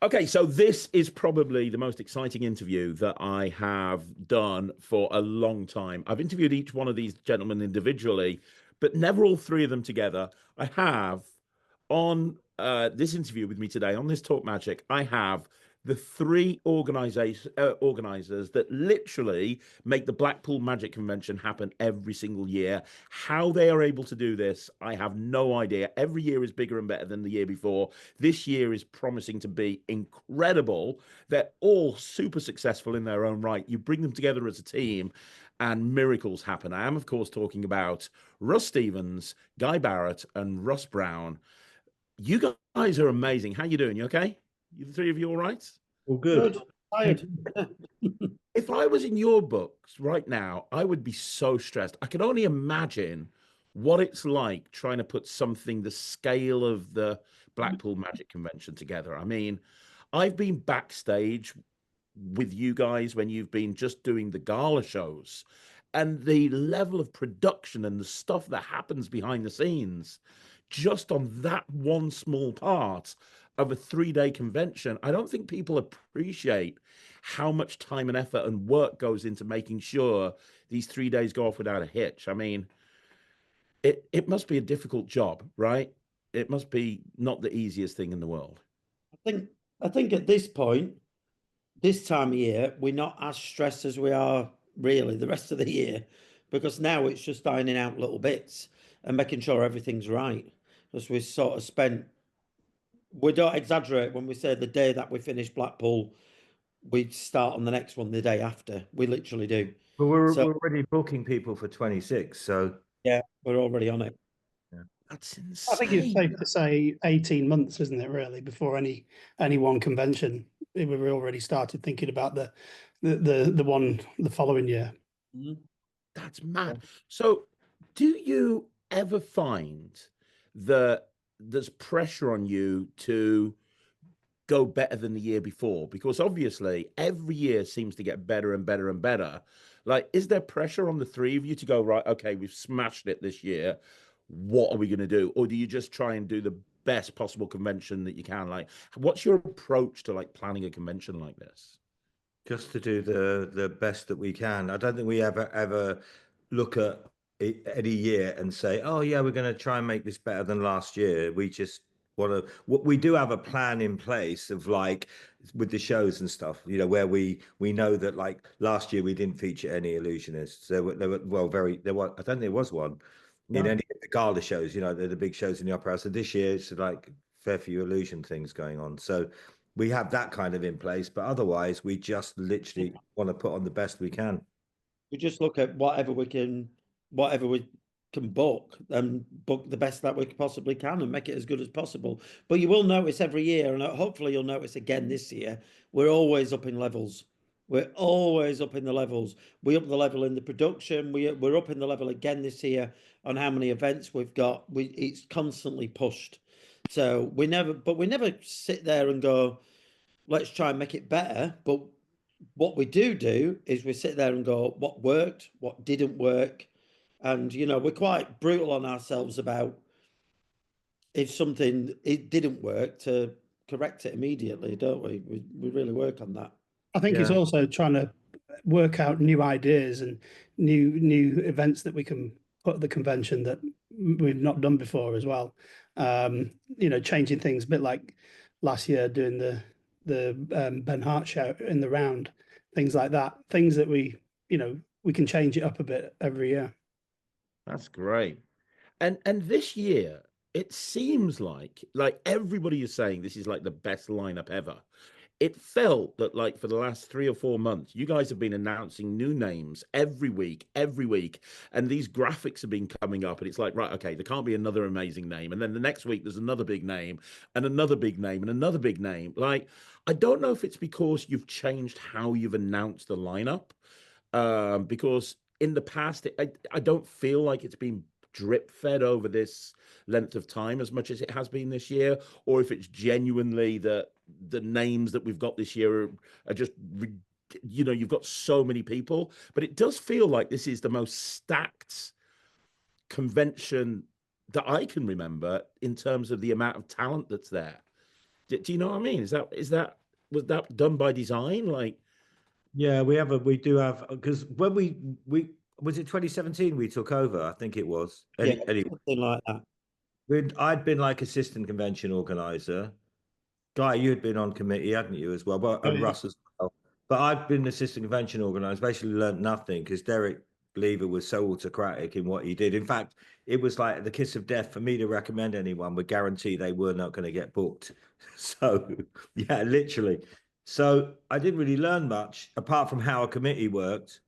Okay, so this is probably the most exciting interview that I have done for a long time. I've interviewed each one of these gentlemen individually, but never all three of them together. I have on this interview with me today, on this Talk Magic, I have the three organizers that literally make the Blackpool Magic Convention happen every single year. How they are able to do this, I have no idea. Every year is bigger and better than the year before. This year is promising to be incredible. They're all super successful in their own right. You bring them together as a team, and miracles happen. I am, of course, talking about Russ Stevens, Guy Barrett, and Russ Brown. You guys are amazing. How you doing? You okay? You, the three of you, all right? All good. Good. Tired. If I was in your books right now, I would be so stressed. I can only imagine what it's like trying to put something the scale of the Blackpool Magic Convention together. I mean, I've been backstage with you guys when you've been just doing the gala shows, and the level of production and the stuff that happens behind the scenes just on that one small part of a 3 day convention. I don't think people appreciate how much time and effort and work goes into making sure these 3 days go off without a hitch. I mean, it must be a difficult job, right? It must be not the easiest thing in the world. I think at this point, this time of year, we're not as stressed as we are really the rest of the year, because now it's just ironing out little bits and making sure everything's right. As we sort of spent, we don't exaggerate when we say the day that we finish Blackpool, we start on the next one the day after. We literally do. But we're So we're already booking people for 26, so yeah, we're already on it. yeah. That's I think it's insane. safe to say 18 months, isn't it, really, before any one convention. We've already started thinking about the following year. Mhm. That's mad. So, do you ever find that there's pressure on you to go better than the year before? Because obviously, every year seems to get better and better and better. Like, is there pressure on the three of you to go, right, okay, we've smashed it this year. What are we going to do? Or do you just try and do the best possible convention that you can? Like, what's your approach to like planning a convention like this? Just to do the best that we can. I don't think we ever look at any year and say, "Oh yeah, we're going to try and make this better than last year." We just want to. What we do have a plan in place of like with the shows and stuff, where we know that like last year we didn't feature any illusionists. There were well, very there was. I don't think there was one in No. any of the gala shows. They're the big shows in the opera house. So this year it's like fair few illusion things going on. So we have that kind of in place, but otherwise we just literally want to put on the best we can. We just look at whatever we can book and book the best that we possibly can and make it as good as possible. But you will notice every year, and hopefully you'll notice again this year, we're always up in levels. We're always up in the levels. We up the level in the production. We're up in the level again this year on how many events we've got. It's constantly pushed. So we never sit there and go, let's try and make it better. But what we do is we sit there and go, what worked, what didn't work, and we're quite brutal on ourselves about if something it didn't work to correct it immediately, don't we? We really work on that. I think it's Yeah. also trying to work out new ideas and new events that we can put at the convention that we've not done before as well. Changing things a bit like last year doing the Ben Hart show in the round, things like that. Things that we can change it up a bit every year. That's great. And this year, it seems like everybody is saying this is like the best lineup ever. It felt that like for the last 3 or 4 months, you guys have been announcing new names every week, and these graphics have been coming up, and it's like, right, okay, there can't be another amazing name, and then the next week there's another big name, and another big name, and another big name. Like, I don't know if it's because you've changed how you've announced the lineup, because in the past, I don't feel like it's been drip fed over this length of time as much as it has been this year, or if it's genuinely that the names that we've got this year are just, you've got so many people, but it does feel like this is the most stacked convention that I can remember in terms of the amount of talent that's there. Do you know what I mean? Was that done by design? Like, Yeah, we do have, because when we was it 2017 we took over, I think it was. Yeah, Anyway, something like that. I'd been like assistant convention organizer. Guy, you'd been on committee, hadn't you, as well? But Oh, and yeah. Russ as well. But I'd been assistant convention organizer, basically learned nothing because Derek Lever was so autocratic in what he did. In fact, it was like the kiss of death for me to recommend anyone would guarantee they were not going to get booked. So yeah, literally. So I didn't really learn much apart from how a committee worked,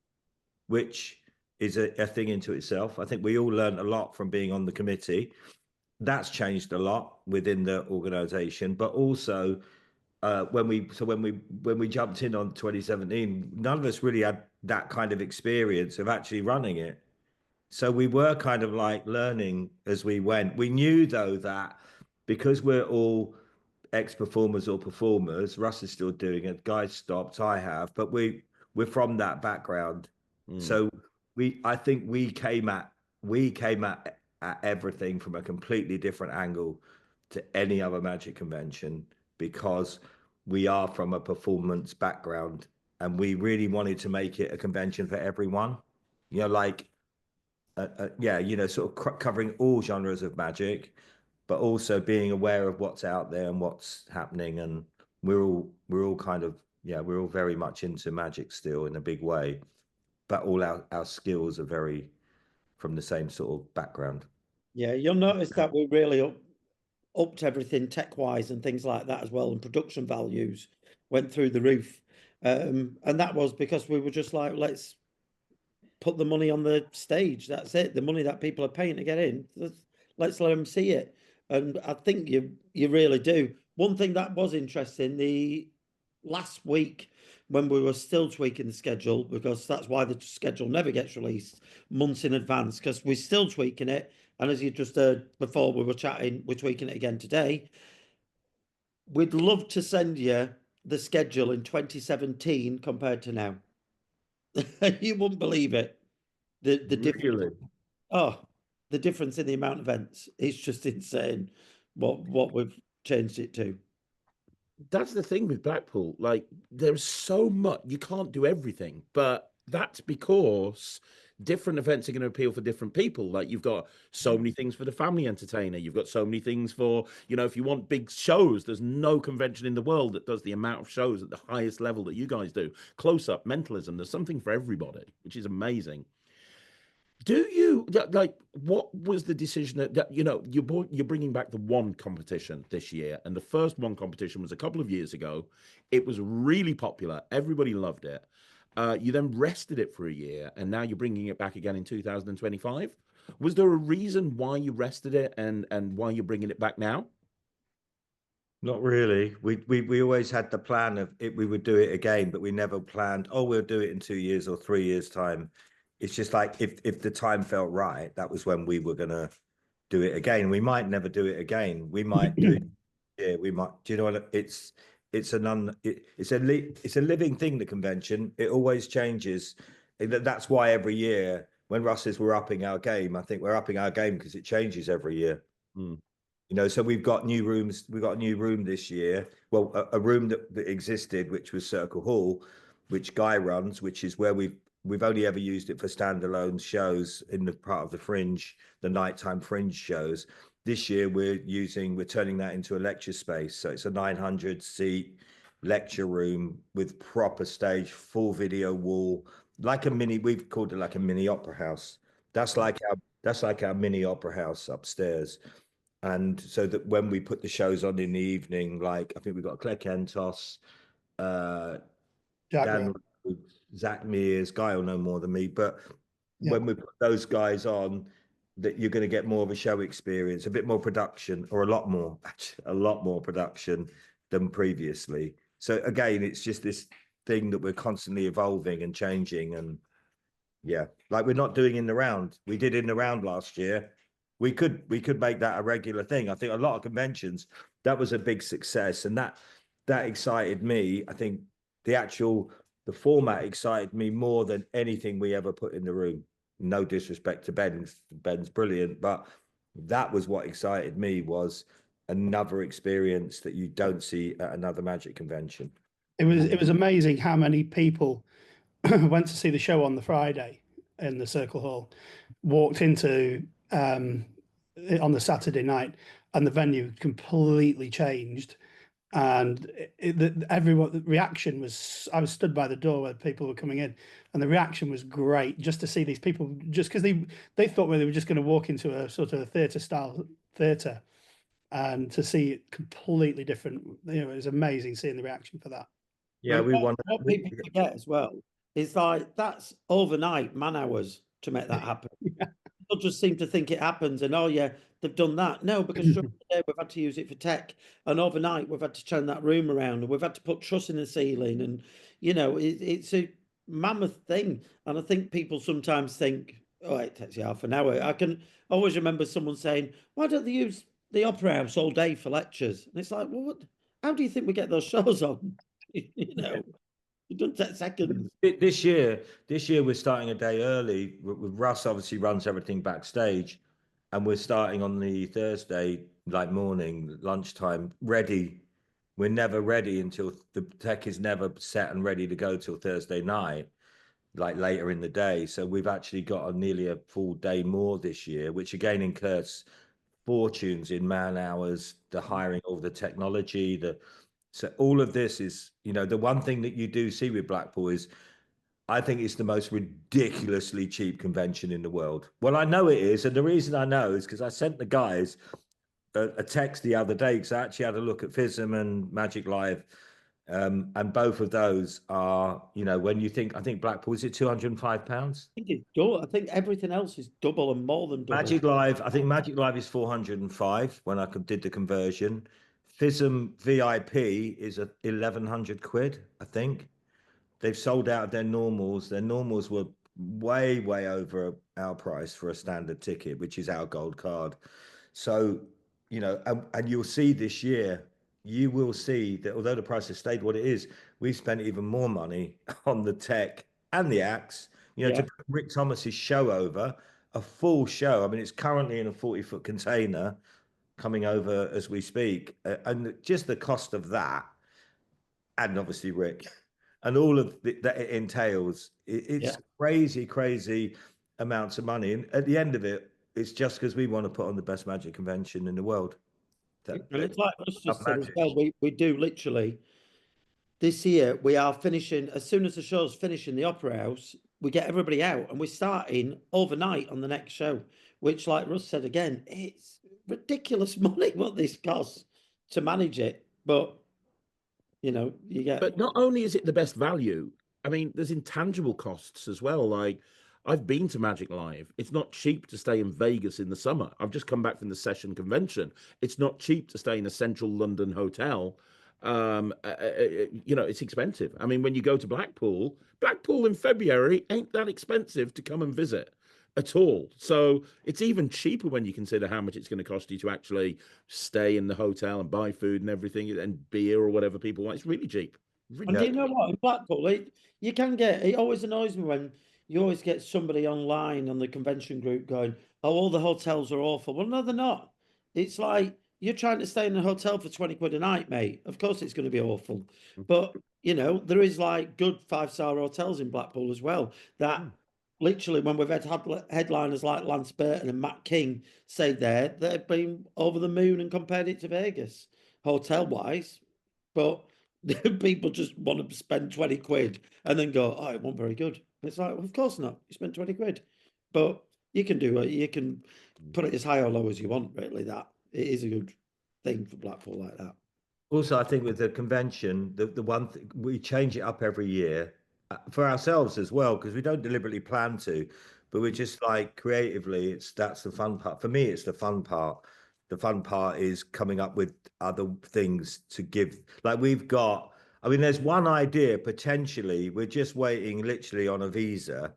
which is a thing into itself. I think we all learned a lot from being on the committee. That's changed a lot within the organization, but also when we jumped in on 2017, none of us really had that kind of experience of actually running it. So we were kind of like learning as we went. We knew though that because we're all ex-performers or performers, Russ is still doing it, guys stopped, I have, but we're from that background. So I think we came at everything from a completely different angle to any other magic convention because we are from a performance background and we really wanted to make it a convention for everyone. You know, like yeah, you know, sort of covering all genres of magic, but also being aware of what's out there and what's happening. And we're all kind of, yeah, we're all very much into magic still in a big way, but all our skills are very from the same sort of background. Yeah, you'll notice that we really upped everything tech-wise and things like that as well, and production values went through the roof. And that was because we were just like, let's put the money on the stage. That's it. The money that people are paying to get in, let's let them see it. And I think you really do. One thing that was interesting, the last week when we were still tweaking the schedule, because that's why the schedule never gets released months in advance, because we're still tweaking it. And as you just heard before we were chatting, we're tweaking it again today. We'd love to send you the schedule in 2017 compared to now. You wouldn't believe it. The difference. really? Oh, the difference in the amount of events. It's just insane what we've changed it to. That's the thing with Blackpool. Like, there's so much, you can't do everything, but that's because different events are going to appeal for different people. Like, you've got so many things for the family entertainer, you've got so many things for, you know, if you want big shows, there's no convention in the world that does the amount of shows at the highest level that you guys do. Close up, mentalism, there's something for everybody, which is amazing. Do you like what was the decision that you know you're bringing back the one competition this year, and the first one competition was a couple of years ago. It was really popular, everybody loved it. You then rested it for a year, and now you're bringing it back again in 2025. Was there a reason why you rested it and why you're bringing it back now? Not really. We always had the plan of it. We would do it again, but we never planned. Oh, we'll do it in 2 years or 3 years time. It's just like if the time felt right, that was when we were gonna do it again. We might never do it again. We might do it. Yeah, we might. Do you know what? It's a living thing. The convention. It always changes. That's why every year when Russ says we're upping our game, I think we're upping our game because it changes every year. Hmm. You know, so we've got new rooms. We've got a new room this year. Well, a room that existed, which was Circle Hall, which Guy runs, which is where we've only ever used it for standalone shows in the part of the Fringe, the nighttime Fringe shows. This year we're turning that into a lecture space. So it's a 900-seat lecture room with proper stage, full video wall, like a mini. We've called it like a mini opera house. That's like our mini opera house upstairs. And so that when we put the shows on in the evening, like I think we've got Claire Kentos, uh, Jack Dan, Rowe. Zach Mears, Guy will know more than me, but Yeah. when we put those guys on, that you're going to get more of a show experience, a bit more production, or a lot more, actually, a lot more production than previously. So again, it's just this thing that we're constantly evolving and changing, and yeah, like we're not doing in the round. We did in the round last year. We could make that a regular thing. I think a lot of conventions, that was a big success, and that excited me. I think the format excited me more than anything we ever put in the room. No disrespect to Ben, Ben's brilliant, but that was what excited me was another experience that you don't see at another Magic convention. It was amazing how many people went to see the show on the Friday in the Circle Hall, walked into on the Saturday night, and the venue completely changed. And everyone, the reaction was, I was stood by the door where people were coming in, and the reaction was great just to see these people, just because they thought they were just going to walk into a sort of a theatre style theatre, and to see it completely different. It was amazing seeing the reaction for that. Yeah, But we want what people forget as well is like that's overnight man hours to make that happen. People just seem to think it happens and oh yeah, they've done that. No, because during the day we've had to use it for tech, and overnight we've had to turn that room around, and we've had to put truss in the ceiling, and it's a mammoth thing. And I think people sometimes think, oh, it takes you half an hour. I can always remember someone saying, why don't they use the Opera House all day for lectures? And it's like, well, how do you think we get those shows on? It doesn't take seconds. This year we're starting a day early. With Russ, obviously runs everything backstage, and we're starting on the Thursday, like morning, lunchtime, ready. We're never ready until the tech is never set and ready to go till Thursday night, like later in the day. So we've actually got nearly a full day more this year, which again incurs fortunes in man hours, the hiring of the technology, so all of this is, the one thing that you do see with Blackpool is I think it's the most ridiculously cheap convention in the world. Well, I know it is. And the reason I know is because I sent the guys a text the other day, because I actually had a look at FISM and Magic Live. And both of those are, when you think, I think Blackpool, is it £205? I think it's double. I think everything else is double and more than double. Magic Live, I think Magic Live is 405 when I did the conversion. FISM VIP is at 1,100 quid, I think. They've sold out of their normals. Their normals were way, way over our price for a standard ticket, which is our gold card. So, and you'll see this year, you will see that although the price has stayed what it is, we've spent even more money on the tech and the acts, to put Rick Thomas's show over, a full show. I mean, it's currently in a 40-foot container coming over as we speak. And just the cost of that, and obviously Rick, and all of that it entails, it's crazy amounts of money. And at the end of it, it's just because we want to put on the best Magic convention in the world. And it's like Russ just said as well, we do literally, this year, we are finishing, as soon as the show's finished in the Opera House, we get everybody out and we're starting overnight on the next show, which, like Russ said again, it's ridiculous money what this costs to manage it. But, you get... But not only is it the best value, I mean, there's intangible costs as well. Like, I've been to Magic Live. It's not cheap to stay in Vegas in the summer. I've just come back from the Session convention. It's not cheap to stay in a central London hotel. It's expensive. I mean, when you go to Blackpool in February ain't that expensive to come and visit at all. So it's even cheaper when you consider how much it's going to cost you to actually stay in the hotel and buy food and everything and beer or whatever people want. It's really cheap. Really and do you know what? In Blackpool, you can get, it always annoys me when you always get somebody online on the convention group going, oh, all the hotels are awful. Well, no, they're not. It's like, you're trying to stay in a hotel for 20 quid a night, mate. Of course it's going to be awful. But, there is like good 5-star hotels in Blackpool as well. That literally, when we've had headliners like Lance Burton and Matt King say they've been over the moon and compared it to Vegas, hotel-wise. But people just want to spend 20 quid and then go, oh, it wasn't very good. It's like, well, of course not. You spent 20 quid. But you can do it. You can put it as high or low as you want, really, that. It is a good thing for Blackpool like that. Also, I think with the convention, the one thing, we change it up every year for ourselves as well, because we don't deliberately plan to, but we're just like creatively, that's the fun part. For me, it's the fun part. The fun part is coming up with other things to give. Like there's one idea potentially, we're just waiting literally on a visa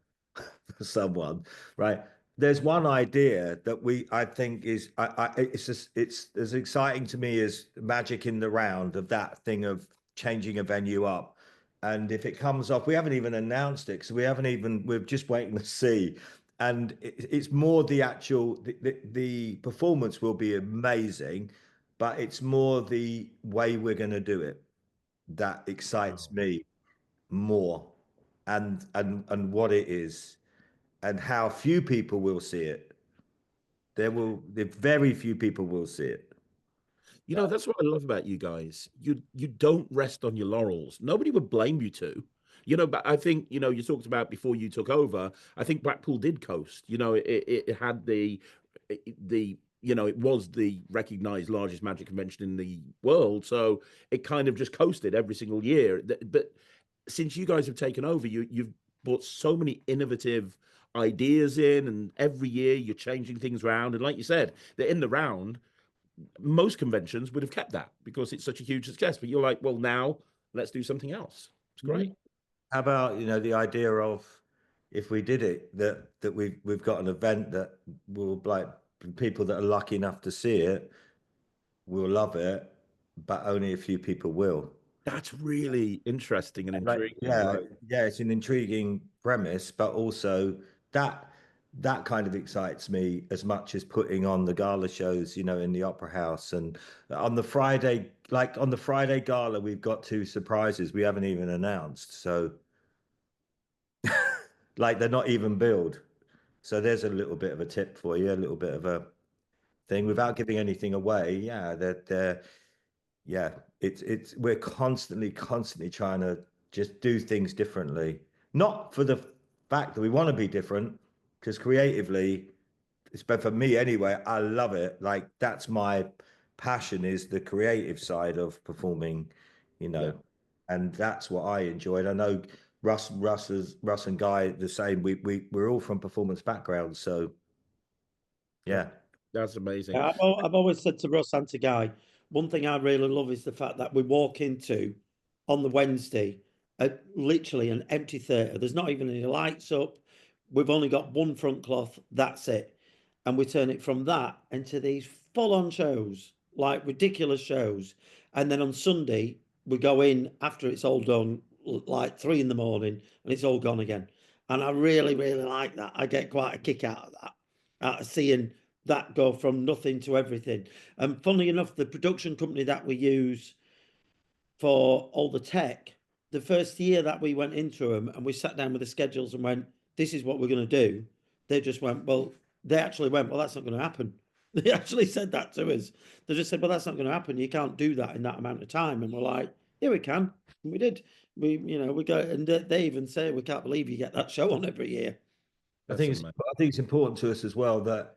for someone, right? There's one idea that I think is, it's as exciting to me as Magic in the Round, of that thing of changing a venue up. And if it comes off, we haven't even announced it, so we're just waiting to see. And it's more the actual, the performance will be amazing. but it's more the way we're going to do it that excites me more, and what it is, and how few people will see it. Very few people will see it. You know, that's what I love about you guys. You don't rest on your laurels. Nobody would blame you to. You know, but I think, you know, you talked about before you took over, I think Blackpool did coast. You know, it had you know, it was the recognized largest magic convention in the world. So it kind of just coasted every single year. But since you guys have taken over, you've brought so many innovative ideas in, and every year you're changing things around. And like you said, they're in the round. Most conventions would have kept that because it's such a huge success. But you're like, well, now let's do something else. It's great. How about, you know, the idea of, if we did it, that we've got an event that will, like, people that are lucky enough to see it will love it, but only a few people will. That's really interesting and Like, intriguing. yeah, Right? yeah, it's an intriguing premise, but also that kind of excites me as much as putting on the gala shows, you know, in the Opera House. And on the Friday, like on the Friday gala, we've got 2 surprises we haven't even announced. So like, they're not even billed. So there's a little bit of a tip for you, a little bit of a thing without giving anything away. Yeah, they're yeah, it's we're constantly trying to just do things differently. Not for the fact that we want to be different, because creatively, it's but for me anyway, I love it. Like, that's my passion, is the creative side of performing, you know, Yeah. and that's what I enjoyed. I know Russ and Guy the same. We're all from performance backgrounds, so yeah. That's amazing. Yeah, I've always said to Russ and to Guy, one thing I really love is the fact that we walk into on the Wednesday at literally an empty theatre. There's not even any lights up. We've only got one front cloth. That's it. And we turn it from that into these full-on shows, like ridiculous shows. And then on Sunday, we go in after it's all done, like 3 in the morning, and it's all gone again. And I really, really like that. I get quite a kick out of that, out of seeing that go from nothing to everything. And funnily enough, the production company that we use for all the tech, the first year that we went into them and we sat down with the schedules and went, this is what we're going to do, they just went, well, that's not going to happen. They actually said that to us. They just said, well, that's not going to happen. You can't do that in that amount of time. And we're like, yeah, we can. And we did. We go, and they even say, we can't believe you get that show on every year. I think it's important to us as well that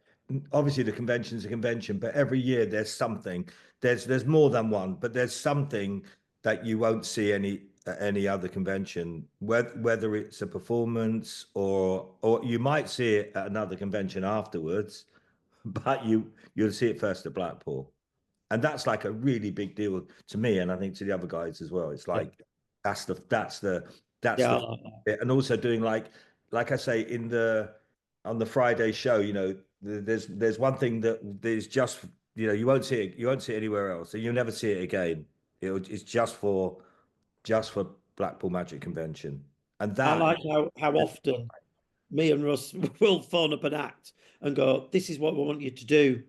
obviously the convention's a convention, but every year there's something. There's more than one, but there's something that you won't see any other convention, whether it's a performance or you might see it at another convention afterwards, but you'll see it first at Blackpool. And that's like a really big deal to me, and I think to the other guys as well. It's like that's the and also doing like I say on the Friday show, you know, there's one thing that there's just, you know, you won't see it anywhere else, and you'll never see it again. It's just for Blackpool Magic Convention, and I that like how often me and Russ will phone up an act and go, this is what we want you to do.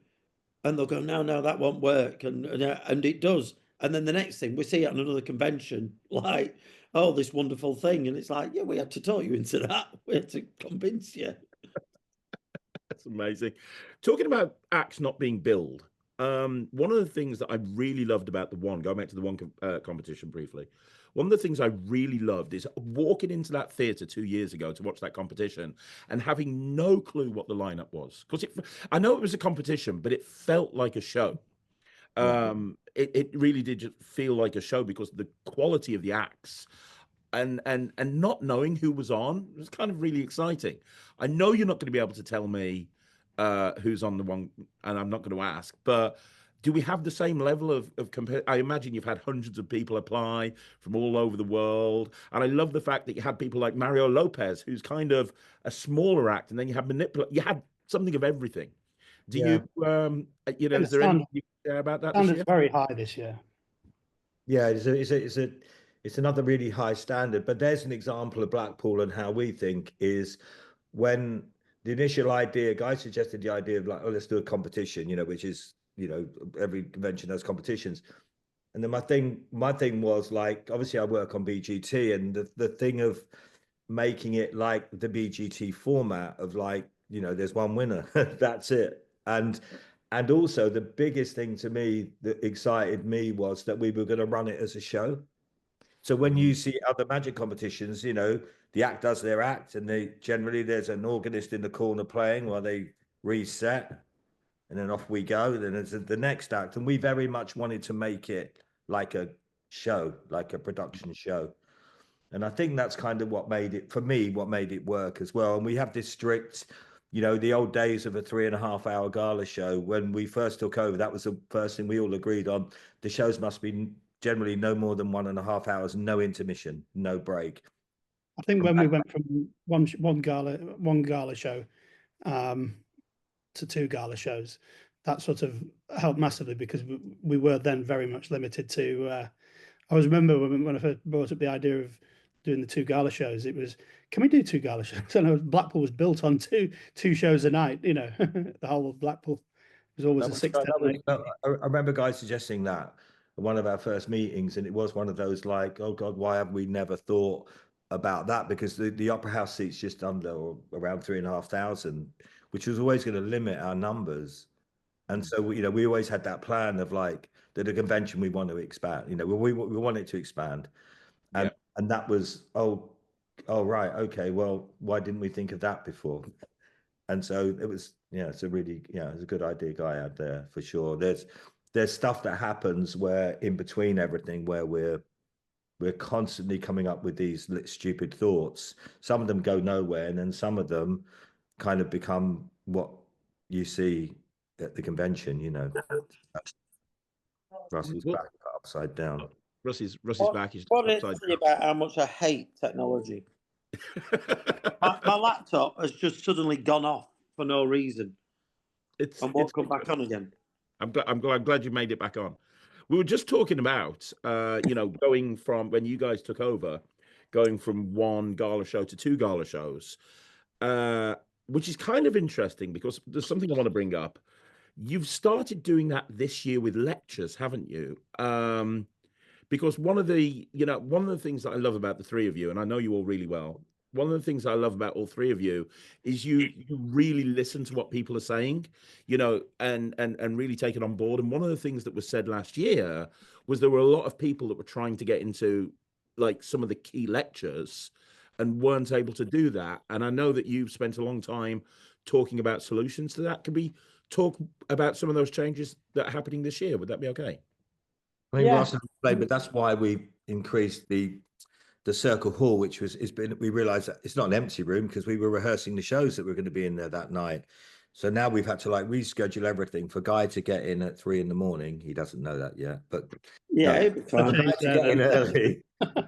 And they'll go, no, that won't work. And it does. And then the next thing we see at another convention, like, oh, this wonderful thing. And it's like, yeah, we had to talk you into that. We had to convince you. That's amazing. Talking about acts not being billed, one of the things that I really loved about going back to the one competition briefly, one of the things I really loved is walking into that theatre 2 years ago to watch that competition and having no clue what the lineup was. Because I know it was a competition, but it felt like a show. It really did just feel like a show because the quality of the acts and not knowing who was on was kind of really exciting. I know you're not going to be able to tell me who's on the one, and I'm not going to ask, but do we have the same level of compare? I imagine you've had hundreds of people apply from all over the world, and I love the fact that you had people like Mario Lopez, who's kind of a smaller act, and then you have you had something of everything. Do you you know, is there anything you can share about that this year? Standard's very high this year. Yeah, it's another really high standard. But there's an example of Blackpool and how we think is when the initial idea, guys suggested the idea of like, oh, let's do a competition, you know, which is, you know, every convention has competitions. And then my thing was like, obviously I work on BGT, and the thing of making it like the BGT format of like, you know, there's one winner, that's it. And also the biggest thing to me that excited me was that we were going to run it as a show. So when you see other magic competitions, you know, the act does their act, and they generally there's an organist in the corner playing while they reset, and then off we go. Then there's the next act, and we very much wanted to make it like a show, like a production show. And I think that's kind of what made it, for me, what made it work as well. And we have this strict, you know, the old days of a 3.5 hour gala show. When we first took over, that was the first thing we all agreed on. The shows must be generally no more than 1.5 hours, no intermission, no break. I think when we went from one gala show to 2 gala shows, that sort of helped massively, because we were then very much limited to. I always remember when I first brought up the idea of doing the 2 gala shows, it was, can we do 2 gala shows? I know Blackpool was built on two shows a night. You know, the whole of Blackpool was always a 6 10 I remember guys suggesting that at one of our first meetings, and it was one of those like, oh God, why have we never thought about that? Because the Opera House seats just under or around 3,500, which was always going to limit our numbers. And so, you know, we always had that plan of like, that a convention we want to expand, you know, we want it to expand. And that was, oh, right, okay, well, why didn't we think of that before? And so it was, yeah, it's a really, yeah, it's a good idea guy out there for sure. There's stuff that happens where in between everything, where we're constantly coming up with these stupid thoughts. Some of them go nowhere, and then some of them kind of become what you see at the convention, you know. Russell's back upside down. Russ's back is what upside down. About how much I hate technology. my laptop has just suddenly gone off for no reason. It's come back on again. I'm glad you made it back on. We were just talking about, you know, going from when you guys took over, going from 1 gala show to 2 gala shows, which is kind of interesting because there's something I want to bring up. You've started doing that this year with lectures, haven't you? Because one of the things that I love about the 3 of you, and I know you all really well, one of the things I love about all 3 of you is you really listen to what people are saying, you know, and really take it on board. And one of the things that was said last year was there were a lot of people that were trying to get into like some of the key lectures and weren't able to do that. And I know that you've spent a long time talking about solutions to that. Can we talk about some of those changes that are happening this year? Would that be okay? I think Russ played, but that's why we increased the Circle Hall, which we realized that it's not an empty room because we were rehearsing the shows that were going to be in there that night. So now we've had to like reschedule everything for Guy to get in at 3 a.m. He doesn't know that yet, but yeah, it'd be fine. To get in early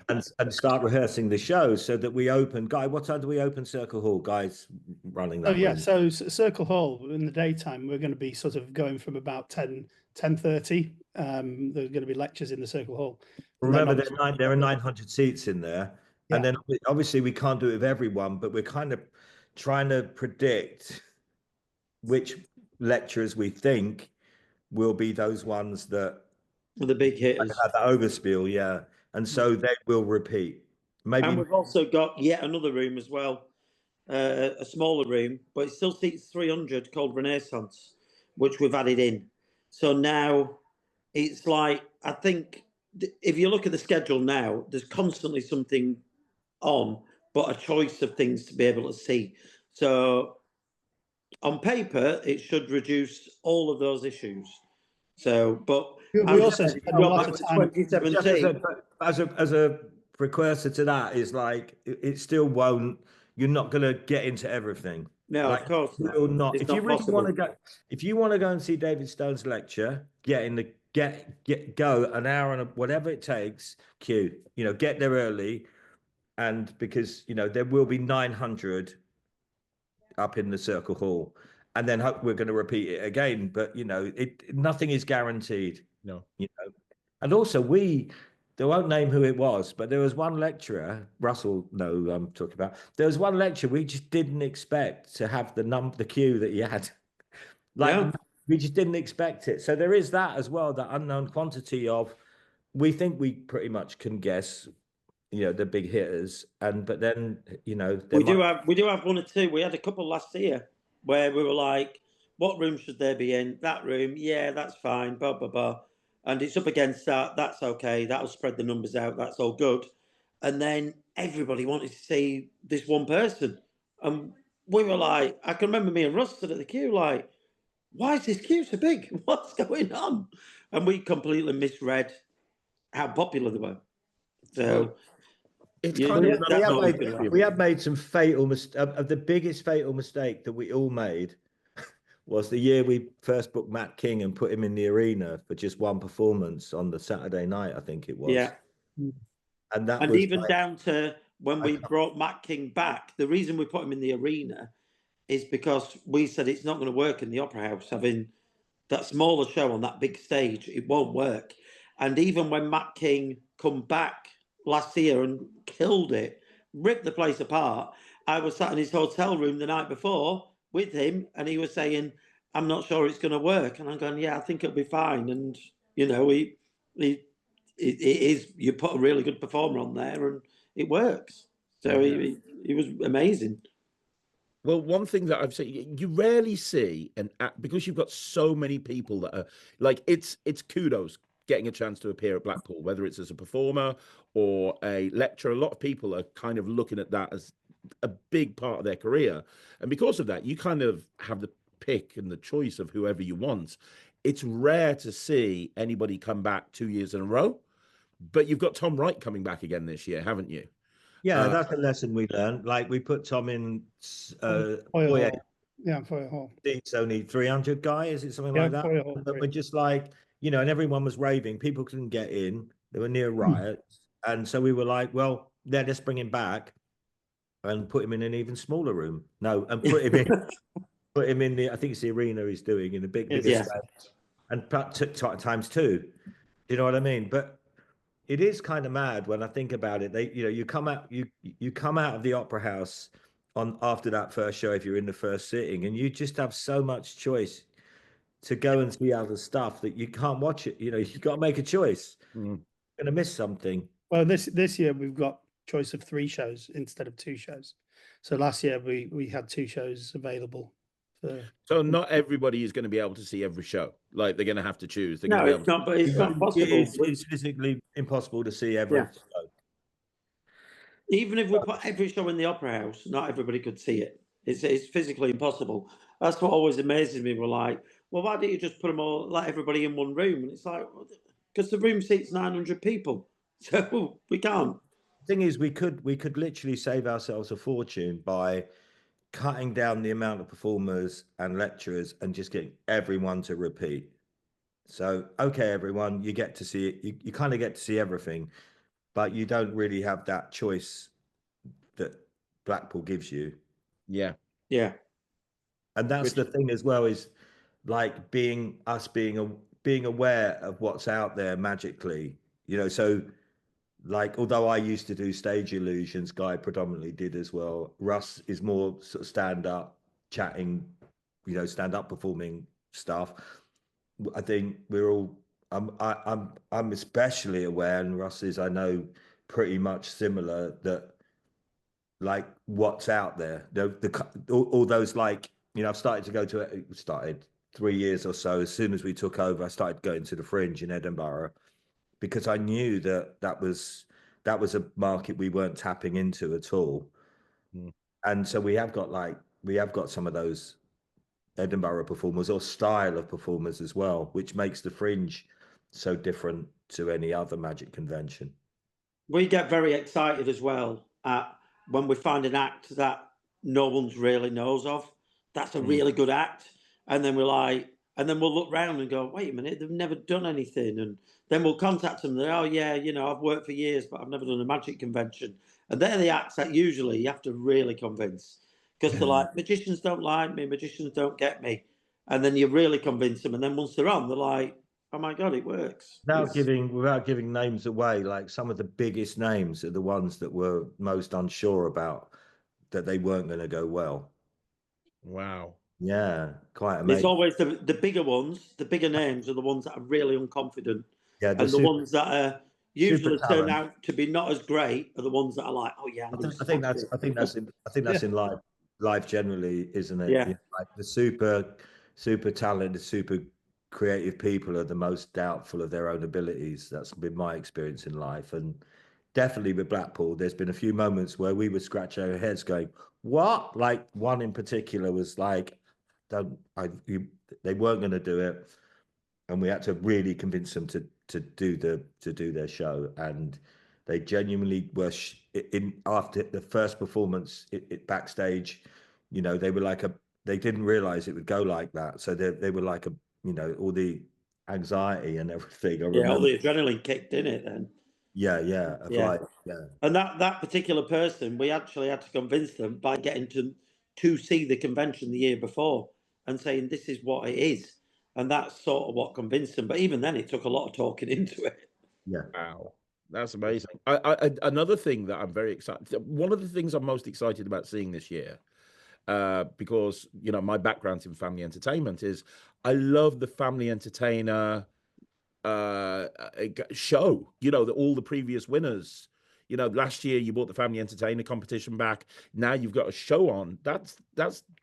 and start rehearsing the shows so that we open. Guy, what time do we open Circle Hall? Guy's running that. Oh yeah, so Circle Hall in the daytime we're going to be sort of going from about 10:30. There's going to be lectures in the Circle Hall. Remember, there are 900 seats in there, and then obviously we can't do it with everyone, but we're kind of trying to predict which lecturers we think will be those ones that the big hitters have the overspiel, yeah, and so they will repeat. Maybe, and we've also got yet another room as well, a smaller room, but it still seats 300, called Renaissance, which we've added in. So now it's like, I think if you look at the schedule now, there's constantly something on, but a choice of things to be able to see. So on paper, it should reduce all of those issues. So, but we also spend a lot of time. 2017 as a precursor to that is like it still won't. You're not going to get into everything. No, like, of course not. If you really want to go, if you want to go and see David Stone's lecture, go an hour and whatever it takes. Queue, get there early, and because there will be 900 up in the Circle Hall, and then we're going to repeat it again. But nothing is guaranteed. No, and also we they won't name who it was, but there was one lecturer, Russell, know who I'm talking about. There was one lecturer we just didn't expect to have the queue that he had. Like Yeah. we just didn't expect it. So there is that as well, that unknown quantity of, we think we pretty much can guess, the big hitters, but then We do have one or two. We had a couple last year where we were like, what room should they be in? That room, yeah, that's fine, blah blah blah. And it's up against that, that's okay, that'll spread the numbers out, that's all good. And then everybody wanted to see this one person. And we were like, I can remember me and Russ stood at the queue like, why is this queue so big? What's going on? And we completely misread how popular they were. So It's Yeah, kind yeah, of that's not not always gonna gonna we be- have made some fatal the biggest fatal mistake that we all made was the year we first booked Matt King and put him in the arena for just one performance on the Saturday night, I think it was. yeah. And that And was even like, down to when we brought Matt King back, the reason we put him in the arena is because we said it's not going to work in the Opera House, having that smaller show on that big stage. It won't work. And even when Matt King come back last year and killed it, ripped the place apart, I was sat in his hotel room the night before with him, and he was saying, "I'm not sure it's going to work." And I'm going, "Yeah, I think it'll be fine." And it is, you put a really good performer on there and it works. So he was amazing. Well, one thing that I've seen, you rarely see because you've got so many people that are like, it's kudos getting a chance to appear at Blackpool, whether it's as a performer or a lecturer. A lot of people are kind of looking at that as a big part of their career, and because of that, you kind of have the pick and the choice of whoever you want. It's rare to see anybody come back 2 years in a row, but you've got Tom Wright coming back again this year, haven't you? yeah, that's a lesson we learned. Like we put Tom in Foyer foyer Hall. Yeah, Foyer Hall. seats, only 300 guy, is it something Yeah, like that? Foyer Hall. But we're just like, and everyone was raving. People couldn't get in. They were near riots. And so we were like, well, let's bring him back and put him in an even smaller room. No, and put him in the, I think it's the arena he's doing in the biggest Yeah. stage. And times two. Do you know what I mean? But it is kind of mad when I think about it. You come out of the Opera House after that first show, if you're in the first sitting, and you just have so much choice to go and see other stuff that you can't watch it. You've got to make a choice. You're gonna miss something. Well, this year we've got choice of 3 shows instead of 2 shows. So last year we had 2 shows available. So not everybody is going to be able to see every show. Like they're going to have to choose. They're No, going to be it's not. But it's not possible. It's physically impossible to see every show. Even if we put every show in the Opera House, not everybody could see it. It's physically impossible. That's what always amazes me. We're like, well, why don't you just put them all, let everybody in one room? And it's like, because the room seats 900 people, so we can't. The thing is, we could literally save ourselves a fortune by cutting down the amount of performers and lecturers and just getting everyone to repeat. So, okay, everyone, you get to see it. You kind of get to see everything, but you don't really have that choice that Blackpool gives you. Yeah. Yeah. And that's the thing as well, is like being aware of what's out there magically, so like, although I used to do stage illusions, Guy predominantly did as well. Russ is more sort of stand up chatting, stand up performing stuff. I think we're all, I'm especially aware, and Russ is, I know, pretty much similar, that like what's out there, all those, like, I've started to go to it. Started 3 years or so. As soon as we took over, I started going to the Fringe in Edinburgh, because I knew that was a market we weren't tapping into at all. And so we have got some of those Edinburgh performers, or style of performers as well, which makes the Fringe so different to any other magic convention. We get very excited as well when we find an act that no one's really knows of. That's a really good act. And then we're like, and then we'll look round and go, wait a minute, they've never done anything. And then we'll contact them. They're, oh yeah, I've worked for years, but I've never done a magic convention. And they're the acts that usually you have to really convince, because they're like, magicians don't like me, magicians don't get me. And then you really convince them. And then once they're on, they're like, oh my God, it works. Without giving names away, like some of the biggest names are the ones that were most unsure about that they weren't going to go well. Wow. Yeah, quite It's amazing. always the bigger ones, the bigger names are the ones that are really unconfident. Yeah, and the ones that are usually super turn talent. out to be not as great are the ones that are like, oh yeah, I think that's in life generally, isn't it? Yeah. You know, like the super talented, super creative people are the most doubtful of their own abilities. That's been my experience in life, and definitely with Blackpool, there's been a few moments where we would scratch our heads, going, "What?" Like one in particular was like, they weren't going to do it, and we had to really convince them to do their show, and they genuinely were in after the first performance it backstage. You know, they were like they didn't realize it would go like that, so they were like all the anxiety and everything. I remember. All the adrenaline kicked in it then. Yeah. Yeah. And that particular person, we actually had to convince them by getting to see the convention the year before and saying this is what it is. And that's sort of what convinced them. But even then, it took a lot of talking into it. Yeah. Wow. That's amazing. Another thing that I'm very excited. One of the things I'm most excited about seeing this year, because my background's in family entertainment, is I love the family entertainer show. All the previous winners. Last year you brought the family entertainer competition back. Now you've got a show on. That's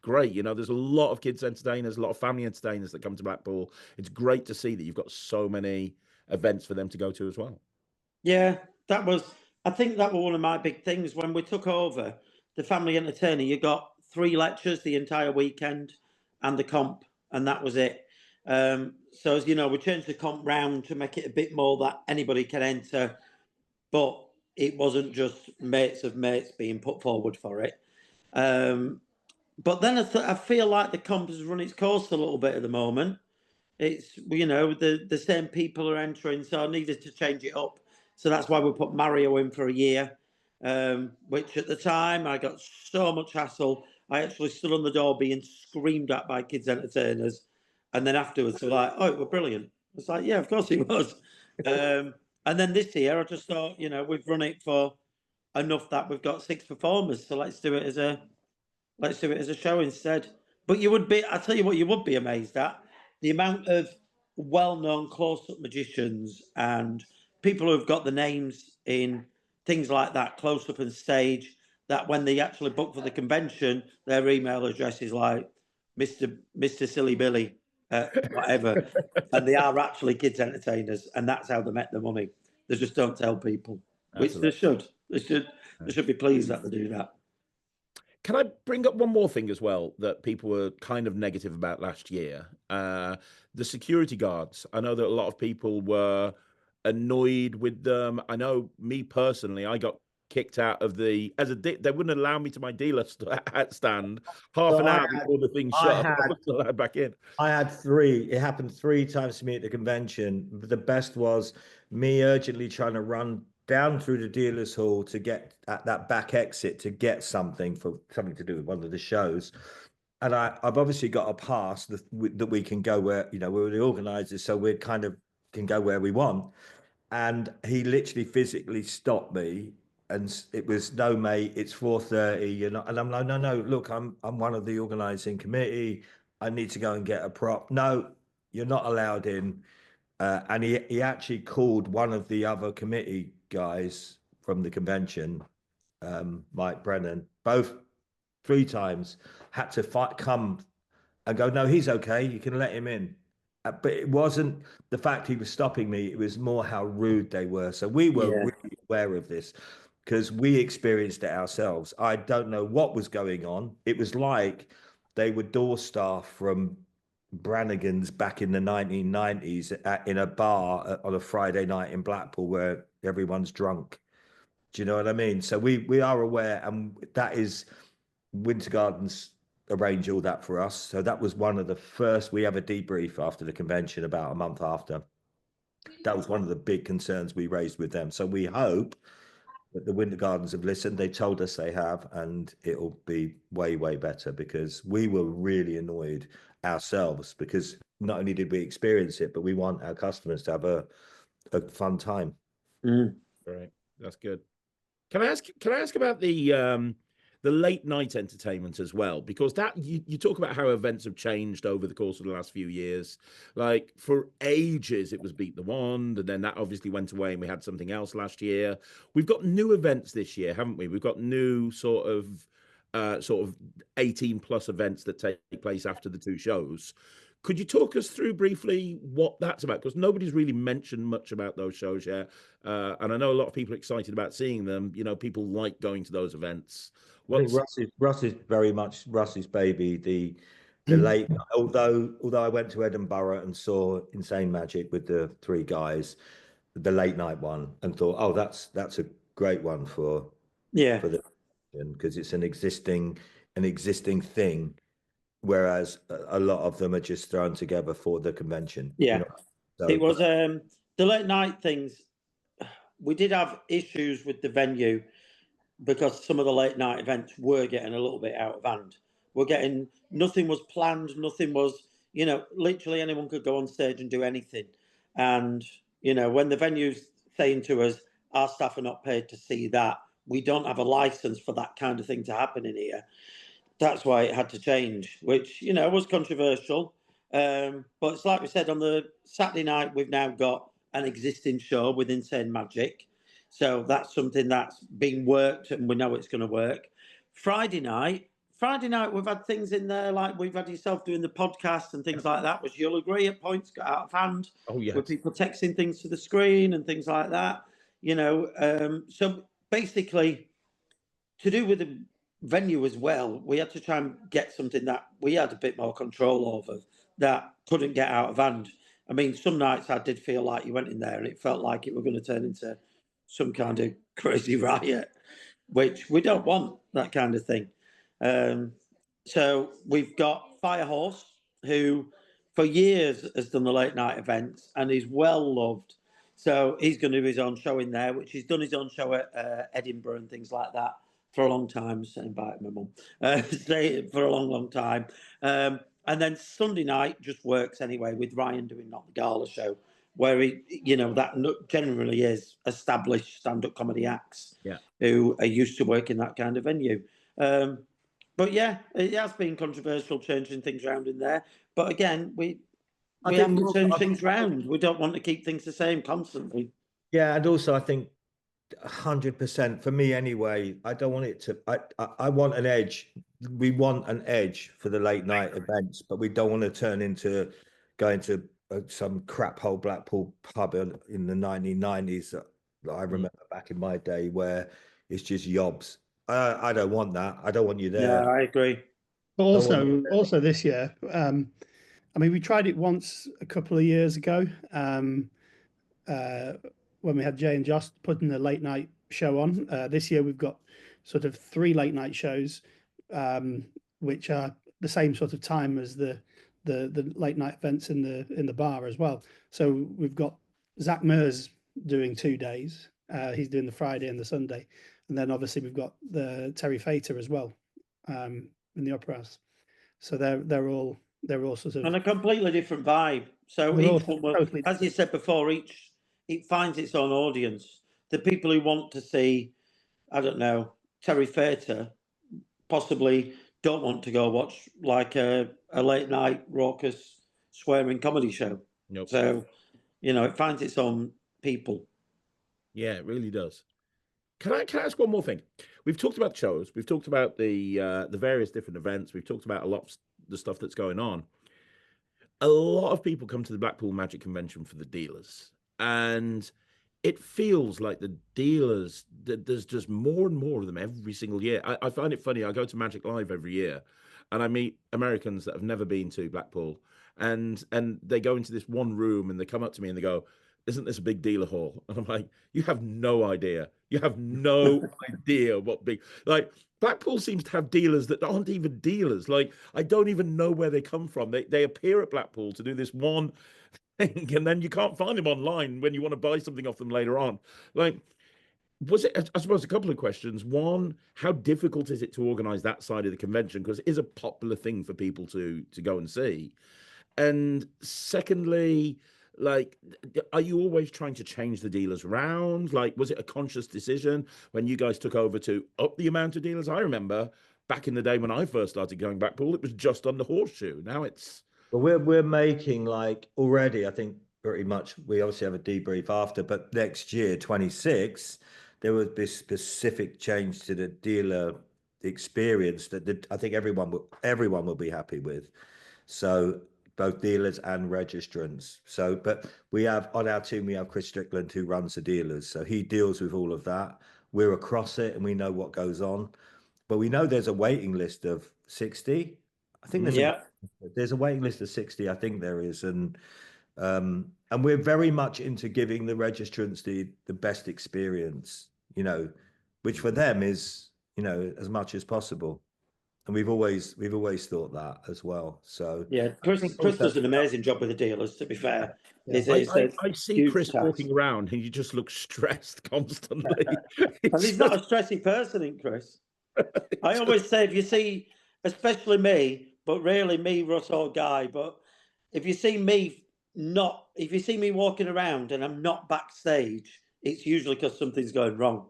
great. There's a lot of kids entertainers, a lot of family entertainers that come to Blackpool. It's great to see that you've got so many events for them to go to as well. Yeah, I think that was one of my big things when we took over the family entertainer. You got 3 lectures the entire weekend and the comp, and that was it. So as you know, we changed the comp round to make it a bit more that anybody can enter, but it wasn't just mates of mates being put forward for it. But then I feel like the comp has run its course a little bit at the moment. It's the same people are entering, so I needed to change it up. So that's why we put Mario in for a year, which at the time I got so much hassle. I actually stood on the door being screamed at by kids entertainers, and then afterwards they're like, "Oh, it was brilliant." It's like, "Yeah, of course it was." And then this year I just thought, we've run it for enough that we've got 6 performers, so let's do it as a show instead. But I tell you what, you would be amazed at the amount of well-known close-up magicians and people who've got the names in things like that, close-up and stage, that when they actually book for the convention, their email address is like Mr. Silly Billy, whatever. And they are actually kids entertainers, and that's how they make their money. They just don't tell people, which they should. They should be pleased that they do that. Can I bring up one more thing as well that people were kind of negative about last year? The security guards. I know that a lot of people were annoyed with them. I know me personally, I got kicked out of they wouldn't allow me to my dealer stand half an hour before the thing shut. I was allowed back in. I had 3. It happened 3 times to me at the convention. The best was me urgently trying to run down through the dealer's hall to get at that back exit to get something to do with one of the shows. And I've obviously got a pass that we can go where, we're the organisers, so we kind of can go where we want. And he literally physically stopped me, and it was, "No, mate, it's 4:30. And I'm like, no, look, I'm one of the organising committee. I need to go and get a prop. No, you're not allowed in. And he actually called one of the other committee guys from the convention, Mike Brennan, both 3 times, had to come and go, "No, he's okay. You can let him in." But it wasn't the fact he was stopping me. It was more how rude they were. So we were really aware of this because we experienced it ourselves. I don't know what was going on. It was like they were door staff from Brannigan's back in the 1990s in a bar on a Friday night in Blackpool where everyone's drunk. Do you know what I mean? So we are aware, and that is Winter Gardens arrange all that for us. So that was one of the first. We have a debrief after the convention about a month after. That was one of the big concerns we raised with them. So we hope that the Winter Gardens have listened. They told us they have, and it'll be way, way better because we were really annoyed. ourselves, because not only did we experience it, but we want our customers to have a fun time. Right, that's good. Can I ask about the late night entertainment as well? Because that you talk about how events have changed over the course of the last few years. Like for ages, it was Beat the Wand, and then that obviously went away, and we had something else last year. We've got new events this year, haven't we? We've got new sort of 18 plus events that take place after the two shows. Could you talk us through briefly what that's about? Because nobody's really mentioned much about those shows yet. And I know a lot of people are excited about seeing them. You know, people like going to those events. I think What's Russ is very much Russ's baby. The late, although I went to Edinburgh and saw Insane Magic with the three guys, the late night one, and thought, oh, that's a great one for the, because it's an existing thing, whereas a lot of them are just thrown together for the convention. Yeah. You know? So, It was the late night things. We did have issues with the venue because some of the late night events were getting a little bit out of hand. Nothing was planned, nothing was, literally anyone could go on stage and do anything. And, when the venue's saying to us, our staff are not paid to see that, we don't have a license for that kind of thing to happen in here. That's why it had to change, which, was controversial. But it's like we said, on the Saturday night, we've now got an existing show with Insane Magic. So that's something that's being worked and we know it's going to work. Friday night, we've had things in there like we've had yourself doing the podcast and things like that, which you'll agree at points got out of hand. Oh, yes. With people texting things to the screen and things like that. So basically, to do with the venue as well, we had to try and get something that we had a bit more control over that couldn't get out of hand. I mean, some nights I did feel like you went in there and it felt like it were going to turn into some kind of crazy riot, which we don't want, that kind of thing. So we've got Firehorse, who for years has done the late night events and is well loved. So he's going to do his own show in there, which he's done his own show at Edinburgh and things like that for a long time. Invite my mum for a long, long time. And then Sunday night just works anyway with Ryan doing Not the Gala show, where that generally is established stand-up comedy acts who are used to working that kind of venue. But yeah, it has been controversial changing things around in there. But again, we have to change things around. We don't want to keep things the same constantly. Yeah, and also I think 100% for me anyway. I don't want it to. I want an edge. We want an edge for the late night events, but we don't want to turn into going to some crap hole Blackpool pub in the 1990s that I remember back in my day, where it's just yobs. I don't want that. I don't want you there. Yeah, I agree. But also this year, I mean, we tried it once a couple of years ago when we had Jay and Josh putting the late night show on. This year we've got sort of 3 late night shows, which are the same sort of time as the late night events in the bar as well. So we've got Zach Mers doing 2 days. He's doing the Friday and the Sunday, and then obviously we've got the Terry Fater as well in the Opera House. So they're all sort of on a completely different vibe. So each one will, totally, as you said before, it finds its own audience. The people who want to see, I don't know, Terry Fater possibly don't want to go watch like a late night raucous swearing comedy show. Nope. So, it finds its own people. Yeah, it really does. Can I ask one more thing? We've talked about shows. We've talked about the various different events. We've talked about a lot of the stuff that's going on. A lot of people come to the Blackpool Magic Convention for the dealers, and it feels like the dealers, there's just more and more of them every single year. I find it funny. I go to Magic Live every year, and I meet Americans that have never been to Blackpool, and they go into this one room and they come up to me and they go, "Isn't this a big dealer hall?" And I'm like, "You have no idea. You have no idea what big, like, Blackpool seems to have dealers that aren't even dealers. Like, I don't even know where they come from. They appear at Blackpool to do this one thing, and then you can't find them online when you want to buy something off them later on. Like, was it, I suppose, a couple of questions. One, how difficult is it to organize that side of the convention? Because it is a popular thing for people to go and see. And secondly, like, are you always trying to change the dealers around? Like, was it a conscious decision when you guys took over to up the amount of dealers? I remember back in the day when I first started going Blackpool, it was just on the horseshoe. Now it's But we're making like already, I think pretty much we obviously have a debrief after, but next year, 26, there will be specific change to the dealer experience that I think everyone will be happy with. So both dealers and registrants. So, but we have on our team, we have Chris Strickland who runs the dealers. So he deals with all of that. We're across it and we know what goes on. But we know there's a waiting list of 60. I think there's a waiting list of 60, I think there is. And we're very much into giving the registrants the best experience, you know, which for them is, you know, as much as possible. And we've always thought that as well. So yeah, Chris does an amazing job with the dealers, to be fair. I see Chris walking around and he just looks stressed constantly. And he's not a stressy person, in Chris. I always say, if you see, especially me, but rarely me, Russ or Guy, but if you see me walking around and I'm not backstage, it's usually because something's going wrong.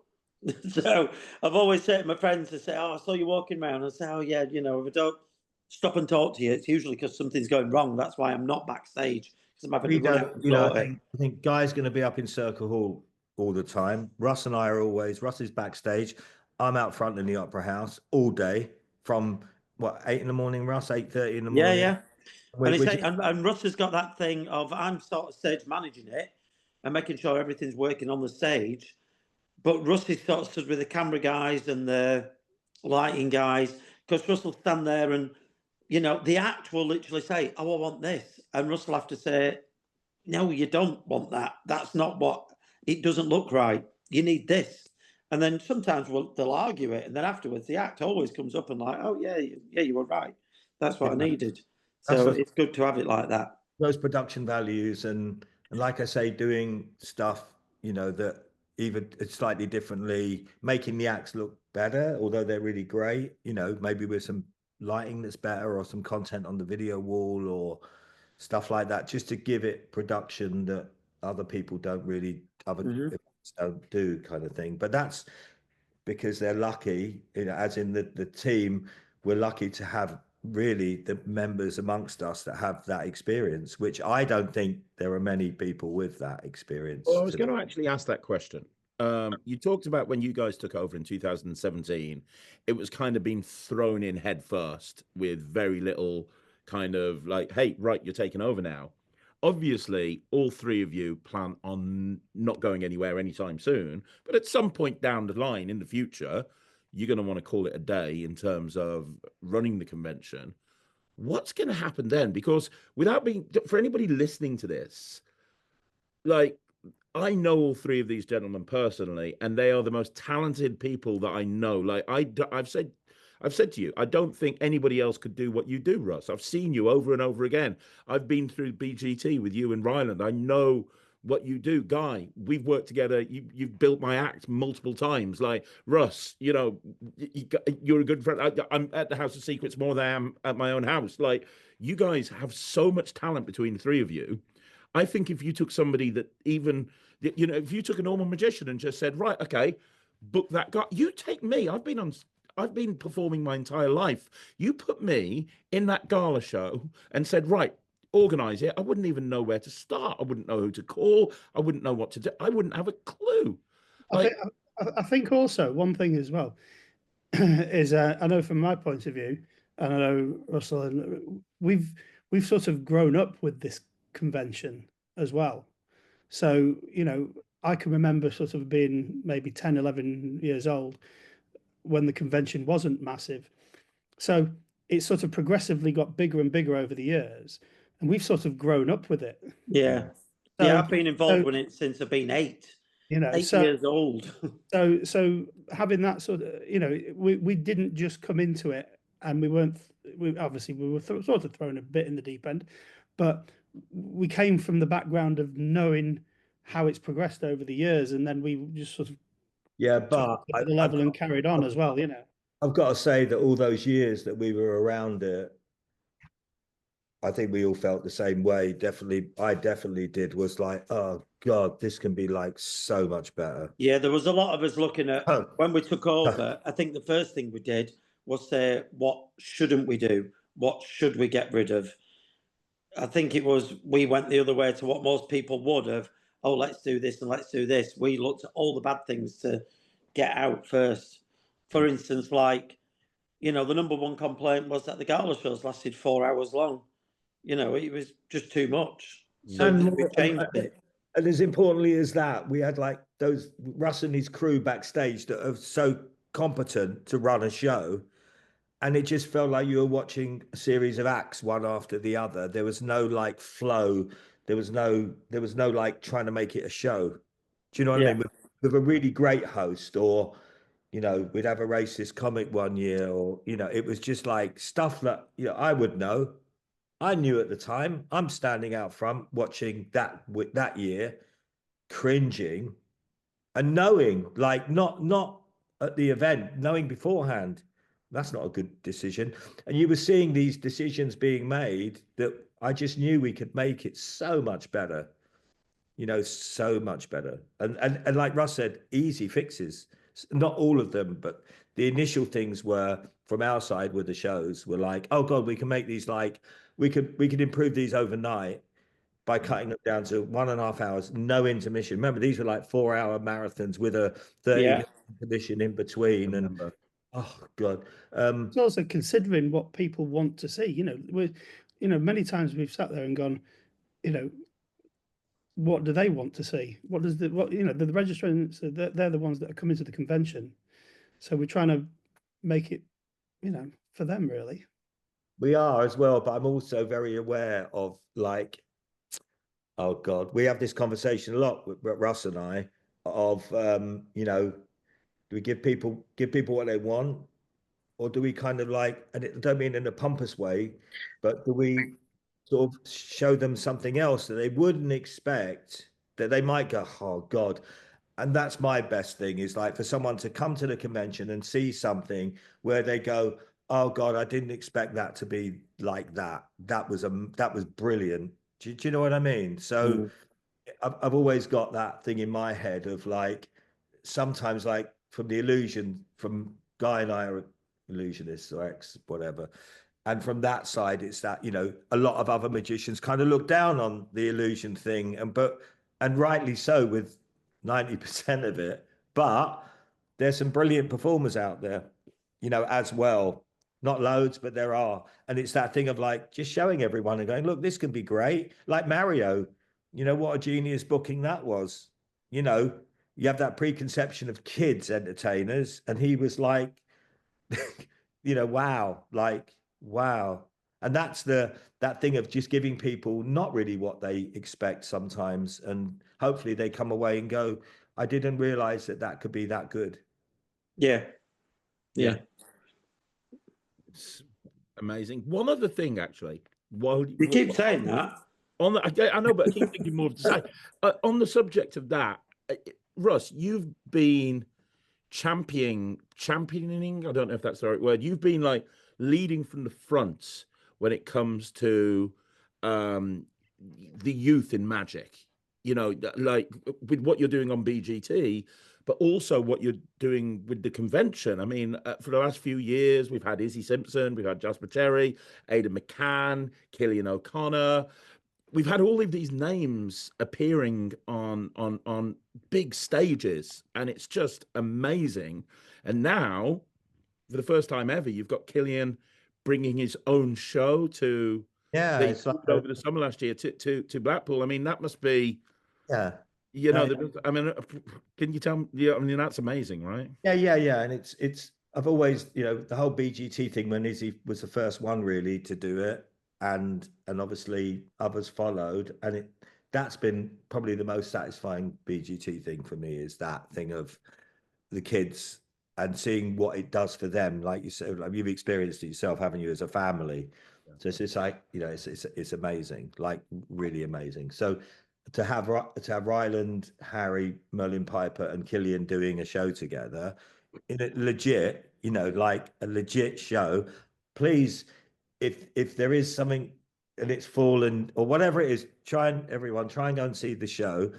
So I've always said to my friends, they say, "Oh, I saw you walking around." I say, "Oh yeah, you know, if I don't stop and talk to you, it's usually because something's going wrong. That's why I'm not backstage, because I'm having to run out and sort it." I think Guy's going to be up in Circle Hall all the time. Russ and I are always. Russ is backstage. I'm out front in the Opera House all day from what 8 in the morning, Russ, 8:30 in the morning. Yeah. And Russ has got that thing of, I'm sort of stage managing it and making sure everything's working on the stage. But Russ is sort of stood with the camera guys and the lighting guys, because Russ will stand there and, you know, the act will literally say, "Oh, I want this." And Russ will have to say, "No, you don't want that. That's not what, it doesn't look right. You need this." And then sometimes they'll argue it. And then afterwards, the act always comes up and like, "Oh, yeah, you were right. That's what I needed." So it's good to have it like that. Those production values and like I say, doing stuff, you know, that even slightly differently, making the acts look better, although they're really great, you know, maybe with some lighting that's better or some content on the video wall or stuff like that, just to give it production that other people don't really, don't do, kind of thing. But that's because they're lucky, you know, as in the team, we're lucky to have really the members amongst us that have that experience, which I don't think there are many people with that experience. Well, I was going to actually ask that question. You talked about when you guys took over in 2017, it was kind of being thrown in head first with very little kind of like, "Hey, right, you're taking over now." Obviously, all three of you plan on not going anywhere anytime soon, but at some point down the line in the future, you're going to want to call it a day in terms of running the convention. What's going to happen then? Because without being, for anybody listening to this, like, I know all three of these gentlemen personally, and they are the most talented people that I know. Like I've said to you, I don't think anybody else could do what you do, Russ. I've seen you over and over again. I've been through BGT with you and Ryland. I know what you do. Guy, we've worked together. You've built my act multiple times. Like, Russ, you know, you're a good friend. I'm at the House of Secrets more than I am at my own house. Like, you guys have so much talent between the three of you. I think if you took somebody that even, you know, if you took a normal magician and just said, "Right, okay, book that guy," you take me. I've been performing my entire life. You put me in that gala show and said, "Right, organize it." I wouldn't even know where to start. I wouldn't know who to call. I wouldn't know what to do. I wouldn't have a clue. Like, I think also one thing as well is, I know from my point of view, and I know Russell, and we've sort of grown up with this convention as well. So, you know, I can remember sort of being maybe 10, 11 years old when the convention wasn't massive. So it sort of progressively got bigger and bigger over the years, and we've sort of grown up with it. Yeah. So, yeah, I've been involved with it since I've been 8. You know, 8 years old. so having that sort of, you know, we didn't just come into it, and we were sort of thrown a bit in the deep end, but we came from the background of knowing how it's progressed over the years, and then we just sort of Yeah, took but it to the level and carried on as well, you know. I've got to say that all those years that we were around it, I think we all felt the same way. Definitely, I definitely did. Was like, oh God, this can be like so much better. Yeah, there was a lot of us looking at when we took over. I think the first thing we did was say, what shouldn't we do? What should we get rid of? I think it was we went the other way to what most people would have. Oh, let's do this and let's do this. We looked at all the bad things to get out first. For instance, like, the number one complaint was that the gala shows lasted 4 hours long. It was just too much. So we changed it. And as importantly as that, we had like those Russ and his crew backstage that are so competent to run a show. And it just felt like you were watching a series of acts one after the other. There was no like flow. There was no like trying to make it a show. Do you know what I mean? With a really great host, or we'd have a racist comic one year, or it was just like stuff that I would know. I knew at the time. I'm standing out front watching that year, cringing, and knowing, like not at the event, knowing beforehand, that's not a good decision. And you were seeing these decisions being made that I just knew we could make it so much better, so much better. And like Russ said, easy fixes. Not all of them, but the initial things were from our side with the shows were like, oh God, we can make these like we could improve these overnight by cutting them down to 1.5 hours, no intermission. Remember, these were like 4-hour marathons with a 30 intermission in between. And oh God. It's also considering what people want to see. Many times we've sat there and gone, what do they want to see? What does the registrants, they're the ones that are coming to the convention. So we're trying to make it, for them really. We are as well, but I'm also very aware of like, oh God, we have this conversation a lot with Russ and I of, do we give people what they want, or do we kind of like, and I don't mean in a pompous way, but do we sort of show them something else that they wouldn't expect, that they might go, oh God. And that's my best thing, is like for someone to come to the convention and see something where they go, oh God, I didn't expect that to be like that. That was brilliant. Do you know what I mean? So I've always got that thing in my head of like, sometimes like from Guy and I are illusionists or ex whatever. And from that side, it's that, a lot of other magicians kind of look down on the illusion thing, and rightly so, with 90% of it. But there's some brilliant performers out there, as well. Not loads, but there are. And it's that thing of like just showing everyone and going, look, this can be great. Like Mario, what a genius booking that was. You have that preconception of kids entertainers, and he was like, wow, like, wow. And that's that thing of just giving people not really what they expect sometimes. And hopefully they come away and go, I didn't realize that could be that good. Yeah. It's amazing. One other thing, actually, you keep saying that. I know, but I keep thinking more to say. On the subject of that, Russ, you've been championing, I don't know if that's the right word. You've been like leading from the front when it comes to the youth in magic, like with what you're doing on BGT, but also what you're doing with the convention. I mean, for the last few years, we've had Izzy Simpson, we've had Jasper Cherry, Aidan McCann, Killian O'Connor. We've had all of these names appearing on big stages, and it's just amazing. And now, for the first time ever, you've got Killian bringing his own show to it's like over the summer last year to Blackpool. I mean, that must be I mean, can you tell me? Yeah, I mean, that's amazing, right? Yeah. And it's I've always, the whole BGT thing, when Izzy was the first one really to do it, and obviously others followed, and that's been probably the most satisfying BGT thing for me, is that thing of the kids and seeing what it does for them. Like you said, like you've experienced it yourself, haven't you, as a family? So it's like, it's amazing, like really amazing. So to have Ryland, Harry, Merlin Piper, and Killian doing a show together in a legit, like a legit show. Please, if there is something and it's fallen or whatever it is, everyone try and go and see the show,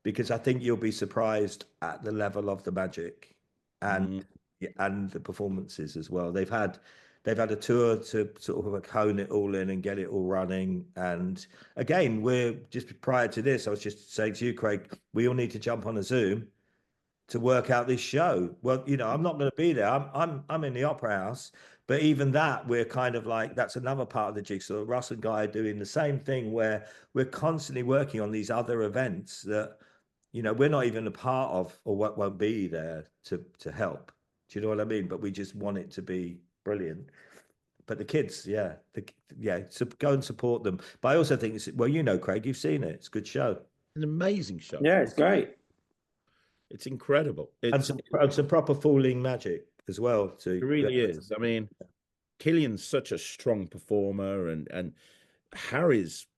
because I think you'll be surprised at the level of the magic and the performances as well. They've had a tour to sort of hone it all in and get it all running. And again, we're just prior to this, I was just saying to you, Craig, we all need to jump on a Zoom to work out this show. Well, I'm not going to be there. I'm in the Opera House, but even that, we're kind of like, that's another part of the jigsaw. Russ and Guy are doing the same thing, where we're constantly working on these other events that, we're not even a part of, or what won't be there to help. Do you know what I mean? But we just want it to be brilliant. But the kids, so go and support them. But I also think Craig, you've seen it. It's a good show. An amazing show. Yeah, it's great. It's incredible. And some proper fooling magic as well. It really is. I mean, Killian's such a strong performer, and Harry's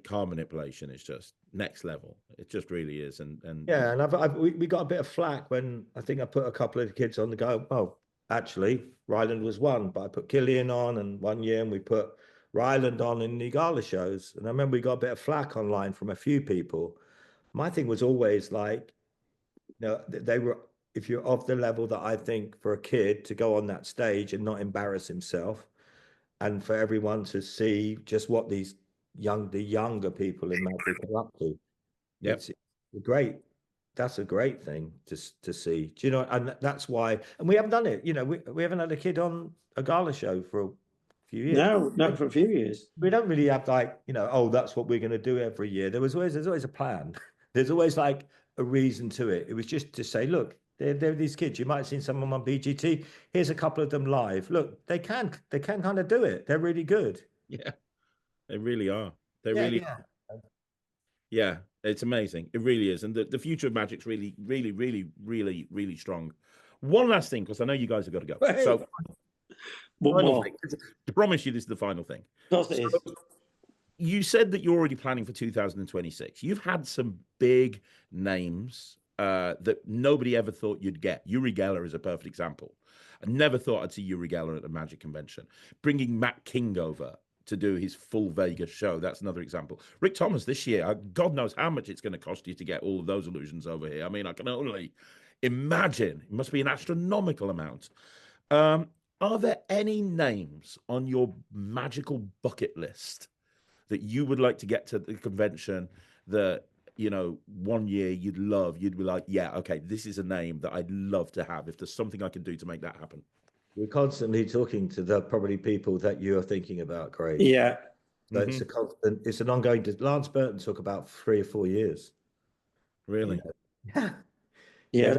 car manipulation is just next level. It just really is. And yeah, and we got a bit of flack when I think I put a couple of the kids on the go. Oh, actually, Ryland was one, but I put Killian on, and one year, and we put Ryland on in the gala shows. And I remember we got a bit of flack online from a few people. My thing was always like, they were, if you're of the level that I think for a kid to go on that stage and not embarrass himself, and for everyone to see just what the younger people in magic are up to. It's great. That's a great thing to see. Do you know? And that's why. And we haven't done it. We haven't had a kid on a gala show for a few years. No, not for a few years. We don't really have like, oh, that's what we're going to do every year. There's always a plan. There's always like a reason to it. It was just to say, look, they're these kids. You might have seen some of them on BGT. Here's a couple of them live. Look, they can kind of do it. They're really good. Yeah, they really are. They really are. Yeah, it's amazing. It really is. And the future of magic's really, really, really, really, really strong. One last thing, because I know you guys have got to go. Hey. So, One thing. I promise you this is the final thing. Of course it is. You said that you're already planning for 2026. You've had some big names that nobody ever thought you'd get. Uri Geller is a perfect example. I never thought I'd see Uri Geller at a magic convention. Bringing Matt King over to do his full Vegas show, that's another example. Rick Thomas this year, God knows how much it's going to cost you to get all of those illusions over here. I mean, I can only imagine. It must be an astronomical amount. Are there any names on your magical bucket list that you would like to get to the convention that, 1 year you'd be like, yeah, okay, this is a name that I'd love to have if there's something I can do to make that happen? We're constantly talking to the probably people that you are thinking about, Craig. Yeah. So it's an ongoing. Lance Burton took about 3 or 4 years. Really? Yeah. Yeah,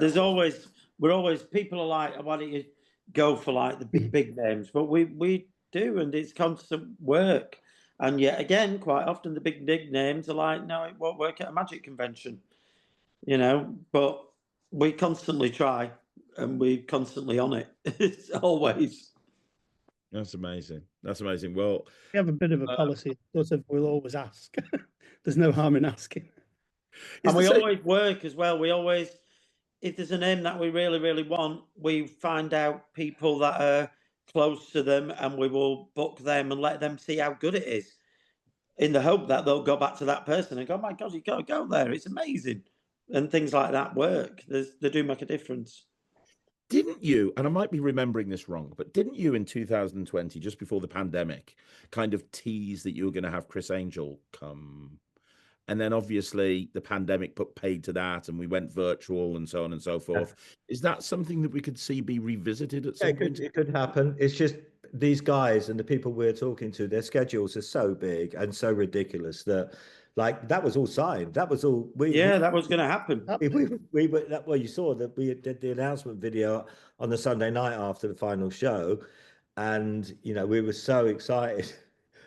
we're always, people are like, why don't you go for like the big names? But we do, and it's constant work. And yet again, quite often the big names are like, no, it won't work at a magic convention, but we constantly try and we're constantly on it. It's always. That's amazing. That's amazing. Well, we have a bit of a policy, sort of, we'll always ask. There's no harm in asking. And we always work as well. We always, if there's a name that we really, really want, we find out people that are close to them and we will book them and let them see how good it is, in the hope that they'll go back to that person and go, oh my God, you got to go there. It's amazing. And things like that work. They do make a difference. Didn't you, and I might be remembering this wrong, but didn't you in 2020, just before the pandemic, kind of tease that you were going to have Chris Angel come? And then obviously the pandemic put paid to that and we went virtual and so on and so forth. Yeah. Is that something that we could see be revisited at some point? It could happen. It's just these guys and the people we're talking to, their schedules are so big and so ridiculous that, like, that was all signed. That was all. That was going to happen. Well, you saw that we did the announcement video on the Sunday night after the final show, and we were so excited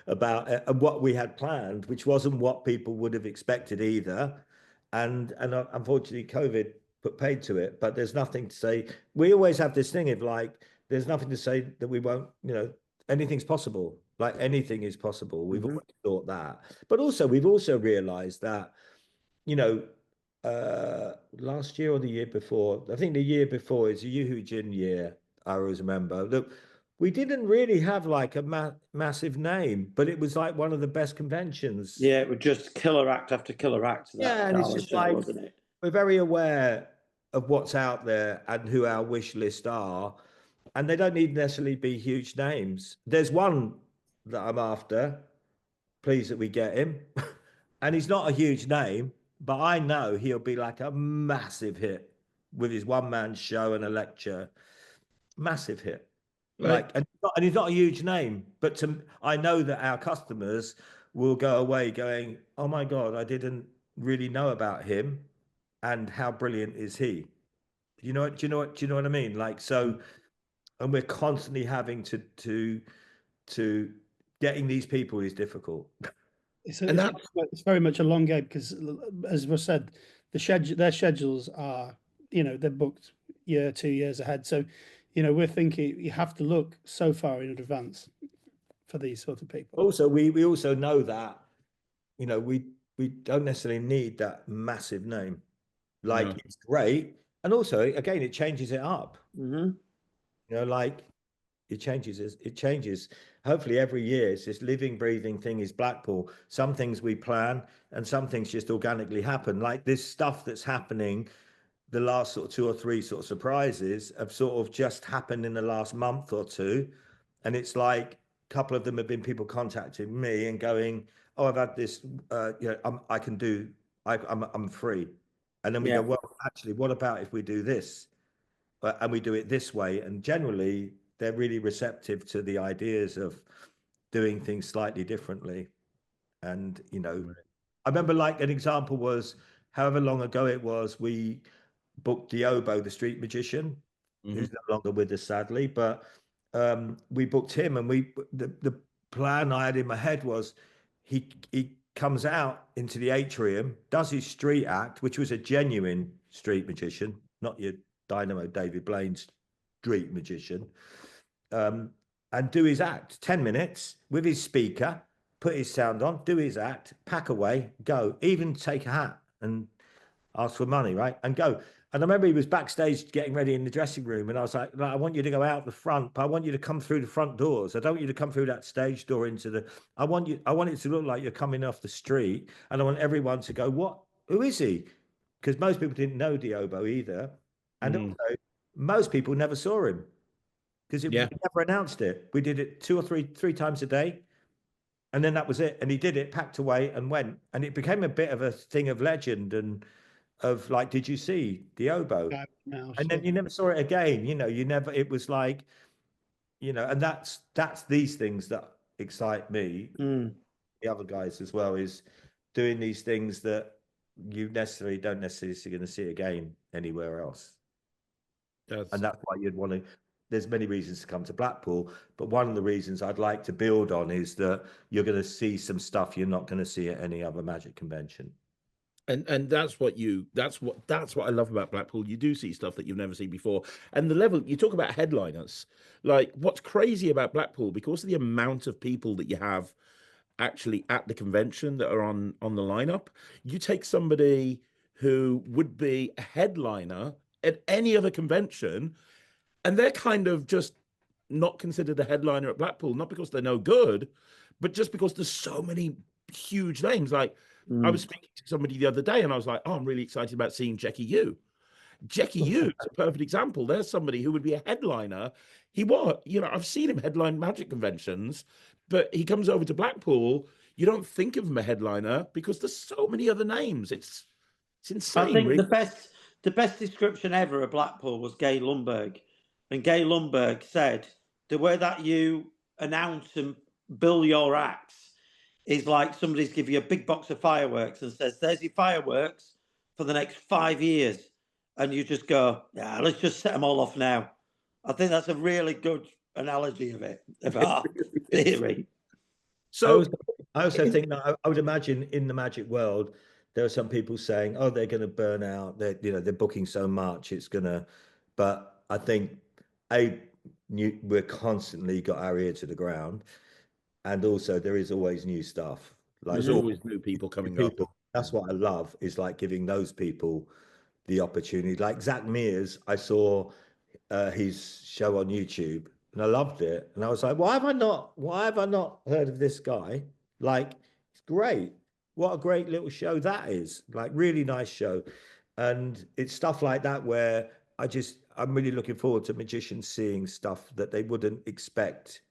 about what we had planned, which wasn't what people would have expected either, and unfortunately COVID put paid to it. But there's nothing to say. We always have this thing of like, there's nothing to say that we won't, anything's possible. Like anything is possible. We've always thought that, but also we've also realized that you know, last year or the year before, I think the year before is a Yuhu Jin year. I always remember. Look, we didn't really have like a massive name, but it was like one of the best conventions. Yeah, it was just killer act after killer act. Yeah, and it's just show, like, wasn't it? we're very aware of what's out there and who our wish list are, and they don't need necessarily be huge names. There's one that I'm after. Pleased that we get him, and he's not a huge name, but I know he'll be like a massive hit with his one-man show and a lecture. Massive hit. Right. Like, and he's not a huge name, but I know that our customers will go away going, "Oh my God, I didn't really know about him, and how brilliant is he?" Do you know what? Do you know what I mean? Like, so, and we're constantly having to getting these people is difficult. It's very much a long game because, as was said, their schedules are, they're booked year, 2 years ahead. So, we're thinking you have to look so far in advance for these sort of people. Also, we also know that, we don't necessarily need that massive name. Like, No. it's great, and also, again, it changes it up. Mm-hmm. Like, it changes. Hopefully every year it's this living, breathing thing is Blackpool. Some things we plan and some things just organically happen. Like this stuff that's happening, the last sort of 2 or 3 sort of surprises have sort of just happened in the last month or two. And it's like a couple of them have been people contacting me and going, "Oh, I've had this, I'm free." And then we go, "Well, actually, what about if we do this? And we do it this way?" And generally they're really receptive to the ideas of doing things slightly differently. And, I remember, like, an example was however long ago it was, we booked Diobo, the street magician, who's no longer with us, sadly, but we booked him, and the plan I had in my head was he comes out into the atrium, does his street act, which was a genuine street magician, not your Dynamo David Blaine street magician, and do his act 10 minutes with his speaker, put his sound on, do his act, pack away, go, even take a hat and ask for money, right? And go. And I remember he was backstage getting ready in the dressing room, and I was like, "I want you to go out the front, but I want you to come through the front doors. I don't want you to come through that stage door I want it to look like you're coming off the street, and I want everyone to go, who is he?" Because most people didn't know Diobo either. And also, most people never saw him because we never announced it. We did it 2 or 3 times a day, and then that was it. And he did it, packed away, and went. And it became a bit of a thing of legend and of like, "Did you see Diobo?" And then you never saw it again. You never. It was like, and that's these things that excite me. The other guys as well is doing these things that you don't necessarily see going to see again anywhere else. And that's why you'd want to. There's many reasons to come to Blackpool, but one of the reasons I'd like to build on is that you're going to see some stuff you're not going to see at any other magic convention. And that's what I love about Blackpool. You do see stuff that you've never seen before. And the level, you talk about headliners, like what's crazy about Blackpool, because of the amount of people that you have actually at the convention that are on the lineup, you take somebody who would be a headliner at any other convention, and they're kind of just not considered a headliner at Blackpool, not because they're no good, but just because there's so many huge names. Like, I was speaking to somebody the other day, and I was like, "Oh, I'm really excited about seeing Jackie Yu." Jackie Yu is a perfect example. There's somebody who would be a headliner. I've seen him headline magic conventions, but he comes over to Blackpool. You don't think of him a headliner because there's so many other names. It's insane. I think really. the best description ever of Blackpool was Gay Lundberg. And Gay Lundberg said, the way that you announce and bill your acts is like somebody's give you a big box of fireworks and says, "There's your fireworks for the next 5 years." And you just go, "Yeah, let's just set them all off now." I think that's a really good analogy of it, of our theory. So I also think that I would imagine in the magic world, there are some people saying, "Oh, they're going to burn out. They're booking so much, it's going to." But I think we're constantly got our ear to the ground, and also there is always new stuff. Like There's always new people coming up. people. That's what I love, is like giving those people the opportunity. Like Zach Mears, I saw his show on YouTube and I loved it. And I was like, why have I not heard of this guy? Like, it's great. What a great little show that is. Like, really nice show. And it's stuff like that where I'm really looking forward to magicians seeing stuff that they wouldn't expect.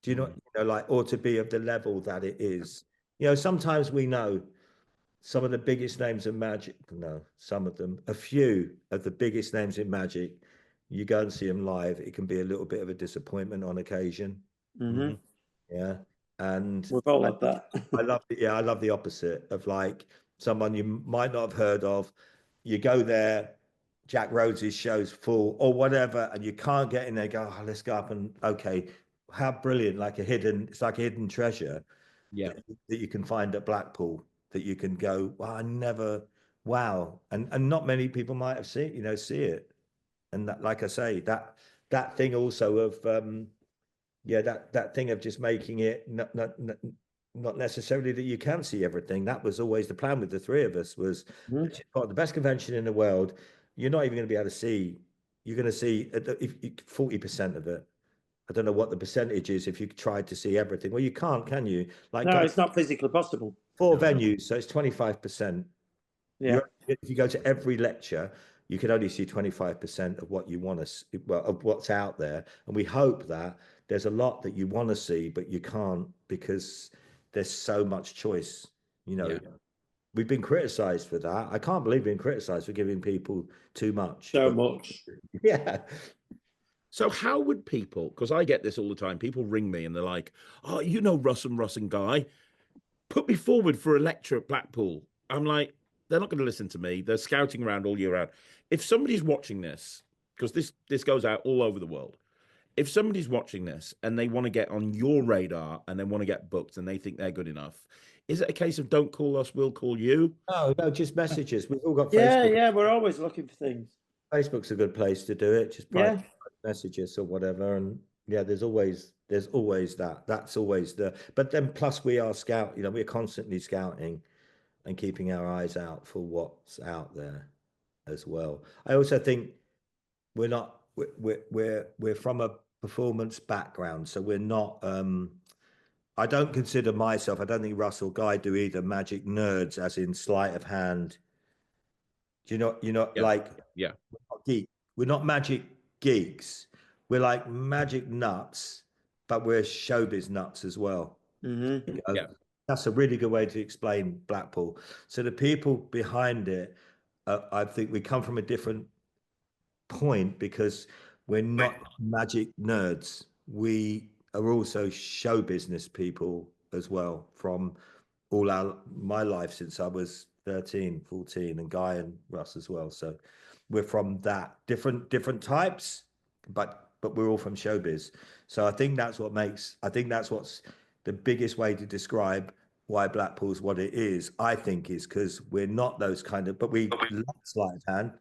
Do you know, like, or to be of the level that it is. Sometimes we know some of the biggest names in magic, no, some of them, a few of the biggest names in magic, you go and see them live, it can be a little bit of a disappointment on occasion. Mm-hmm. Yeah. And We've all had that. I love the opposite of like someone you might not have heard of. You go there, Jack Rhodes's show's full or whatever, and you can't get in there, go, oh, let's go up and okay, how brilliant, it's like a hidden treasure. Yeah. That you can find at Blackpool, that you can go, wow. And not many people might have seen, see it. And that, like I say, that thing also of, that thing of just making it not necessarily that you can see everything. That was always the plan with the three of us, was the best convention in the world. You're not even going to be able to see, you're going to see 40% of it. I don't know what the percentage is if you tried to see everything. Well, you can't, can you? Like, no, it's not physically possible. 4 venues, so it's 25%. Yeah. If you go to every lecture, you can only see 25% of what you want to, of what's out there. And we hope that there's a lot that you want to see, but you can't because there's so much choice. We've been criticized for that. I can't believe being criticized for giving people too much. So much. Yeah. So how would people, because I get this all the time, people ring me and they're like, oh, Russ and Guy, put me forward for a lecture at Blackpool. I'm like, they're not going to listen to me. They're scouting around all year round. If somebody's watching this, because this goes out all over the world, if somebody's watching this and they want to get on your radar and they want to get booked and they think they're good enough, is it a case of don't call us, we'll call you? No, just messages. We've all got Facebook. Yeah, we're always looking for things. Facebook's a good place to do it. Just private messages or whatever. And there's always that. That's always but then plus we are we're constantly scouting and keeping our eyes out for what's out there as well. I also think we're from a performance background, so we're not I don't consider myself, I don't think Russ or Guy do either, magic nerds as in sleight of hand. Do you know like geek. We're not magic geeks. We're like magic nuts, but we're showbiz nuts as well. Mm-hmm. That's a really good way to explain Blackpool. So the people behind it, I think we come from a different point because we're not magic nerds. We are also show business people as well, from my life since I was 13, 14, and Guy and Russ as well. So we're from that different types, but we're all from showbiz. So I think that's what's the biggest way to describe why Blackpool's what it is. I think is because we're not those kind of, but we love sleight of hand.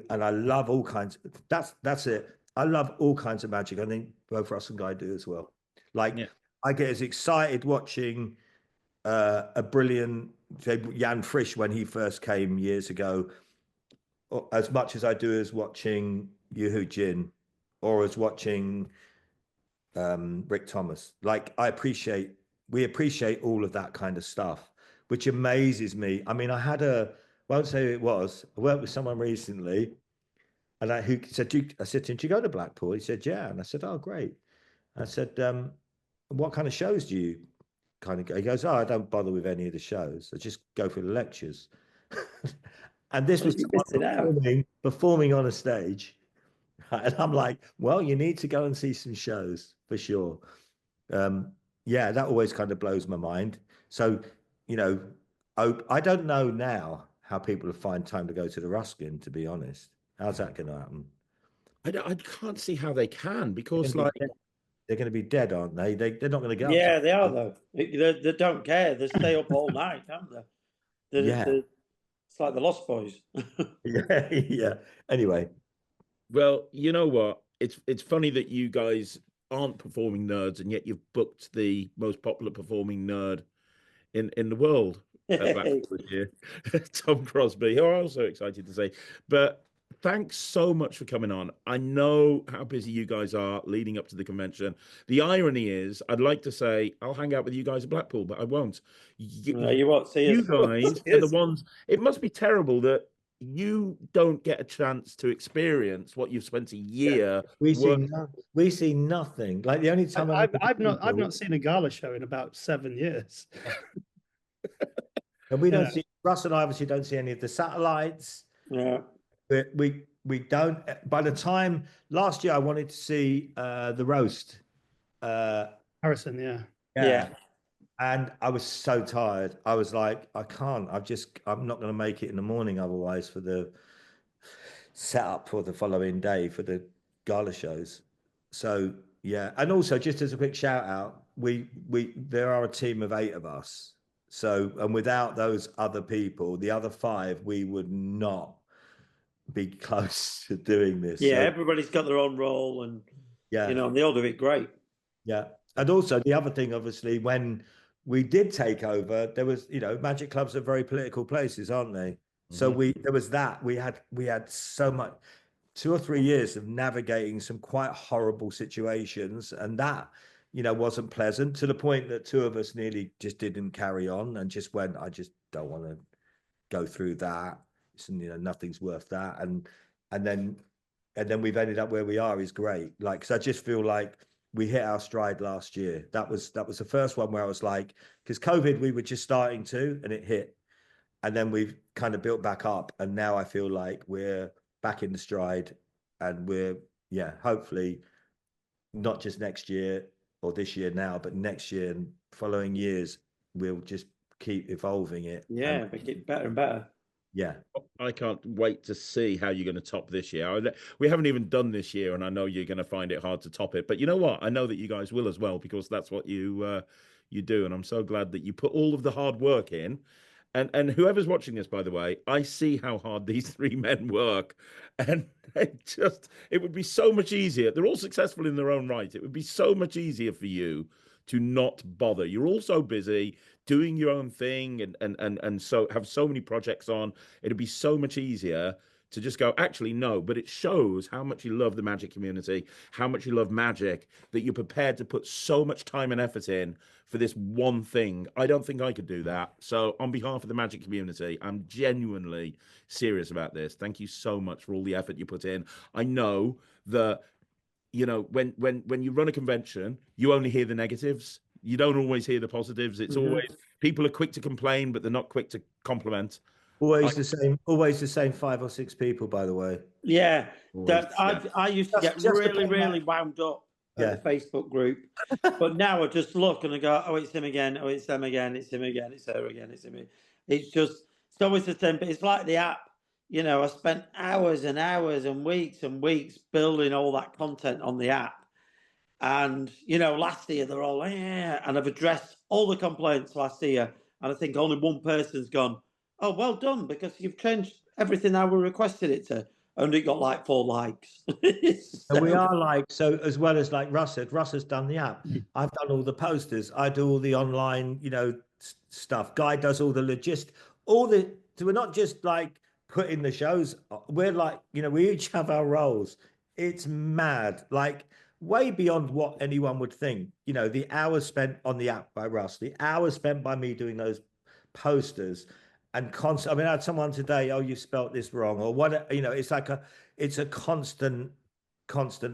And I love all kinds. That's it. I love all kinds of magic. I think both Russ and Guy do as well. Like I get as excited watching a brilliant Jan Frisch when he first came years ago, as much as I do as watching Yuhu Jin or as watching Rick Thomas. Like we appreciate all of that kind of stuff, which amazes me. I mean, I won't say who it was. I worked with someone recently, and who said, I said to him, "Do you go to Blackpool?" He said, "Yeah." And I said, "Oh, great." I said, "What kind of shows do you kind of go?" He goes, "Oh, I don't bother with any of the shows. I just go for the lectures." And this was performing on a stage. And I'm like, well, you need to go and see some shows for sure. That always kind of blows my mind. So, I don't know now how people find time to go to the Ruskin, to be honest. How's that going to happen? I can't see how they can, because they're going to be dead, aren't they? They're not going to go. Yeah, they are though. They don't care. They stay up all night, don't they? It's like the Lost Boys. Yeah. Anyway. Well, you know what? It's funny that you guys aren't performing nerds, and yet you've booked the most popular performing nerd in the world at Blackpool this year. Tom Crosby, who I'm also excited to see. But thanks so much for coming on. I know how busy you guys are leading up to the convention. The irony is, I'd like to say I'll hang out with you guys at Blackpool, but I won't. No, you won't see us. You guys are the ones. It must be terrible that you don't get a chance to experience what you've spent a year. We see nothing. Like the only time I've not seen a gala show in about 7 years. And we don't see, Russ and I obviously don't see any of the satellites. Yeah. We don't. By the time last year, I wanted to see the roast. Harrison, Yeah. And I was so tired. I was like, I can't. I'm not going to make it in the morning otherwise for the setup for the following day for the gala shows. So yeah, and also just as a quick shout out, there are a team of 8 of us. So, and without those other people, the other 5, we would not be close to doing this. Yeah, so, everybody's got their own role, and yeah, you know, and they all do it great. Yeah, and also the other thing, obviously, when we did take over, there was, you know, Magic Clubs are very political places, aren't they? So there was that. We had so much, 2 or 3 years of navigating some quite horrible situations, and that, you know, wasn't pleasant, to the point that 2 of us nearly just didn't carry on and just went, I just don't want to go through that. You know, nothing's worth that. And then we've ended up where we are is great. Like, because I just feel like we hit our stride last year. That was the first one where I was like, because COVID, we were just starting to, and it hit. And then we've kind of built back up. And now I feel like we're back in the stride, and we're, hopefully not just next year or this year now, but next year and following years, we'll just keep evolving it. Yeah, make it better and better. Yeah. I can't wait to see how you're going to top this year. We haven't even done this year, and I know you're going to find it hard to top it. But you know what? I know that you guys will as well, because that's what you do, and I'm so glad that you put all of the hard work in. And whoever's watching this, by the way, I see how hard these 3 men work, and it would be so much easier. They're all successful in their own right. It would be so much easier for you to not bother. You're all so busy doing your own thing, and so have so many projects on. It'd be so much easier to just go, actually, no. But it shows how much you love the Magic community, how much you love Magic, that you're prepared to put so much time and effort in for this one thing. I don't think I could do that. So on behalf of the Magic community, I'm genuinely serious about this. Thank you so much for all the effort you put in. I know that, you know, when you run a convention, you only hear the negatives. You don't always hear the positives. It's always, people are quick to complain, but they're not quick to compliment. Always the same 5 or 6 people, by the way. Yeah, I used to get really wound up at the Facebook group, but now I just look and I go, oh, it's him again, oh, it's them again, it's him again, it's her again, it's him. It's always the same. But it's like the app. You know, I spent hours and hours and weeks building all that content on the app. And, you know, last year they're all, and I've addressed all the complaints last year. And I think only one person's gone, oh, well done, because you've changed everything I requested it to. And it got like 4 likes. And we are like, so as well as like Russ said, Russ has done the app. I've done all the posters. I do all the online, you know, stuff. Guy does all the logistics, so we're not just like putting the shows. We're like, you know, we each have our roles. It's mad. Like, way beyond what anyone would think. You know, the hours spent on the app by Russ, the hours spent by me doing those posters, and I mean, I had someone today, oh, you spelt this wrong, or what, you know, it's a constant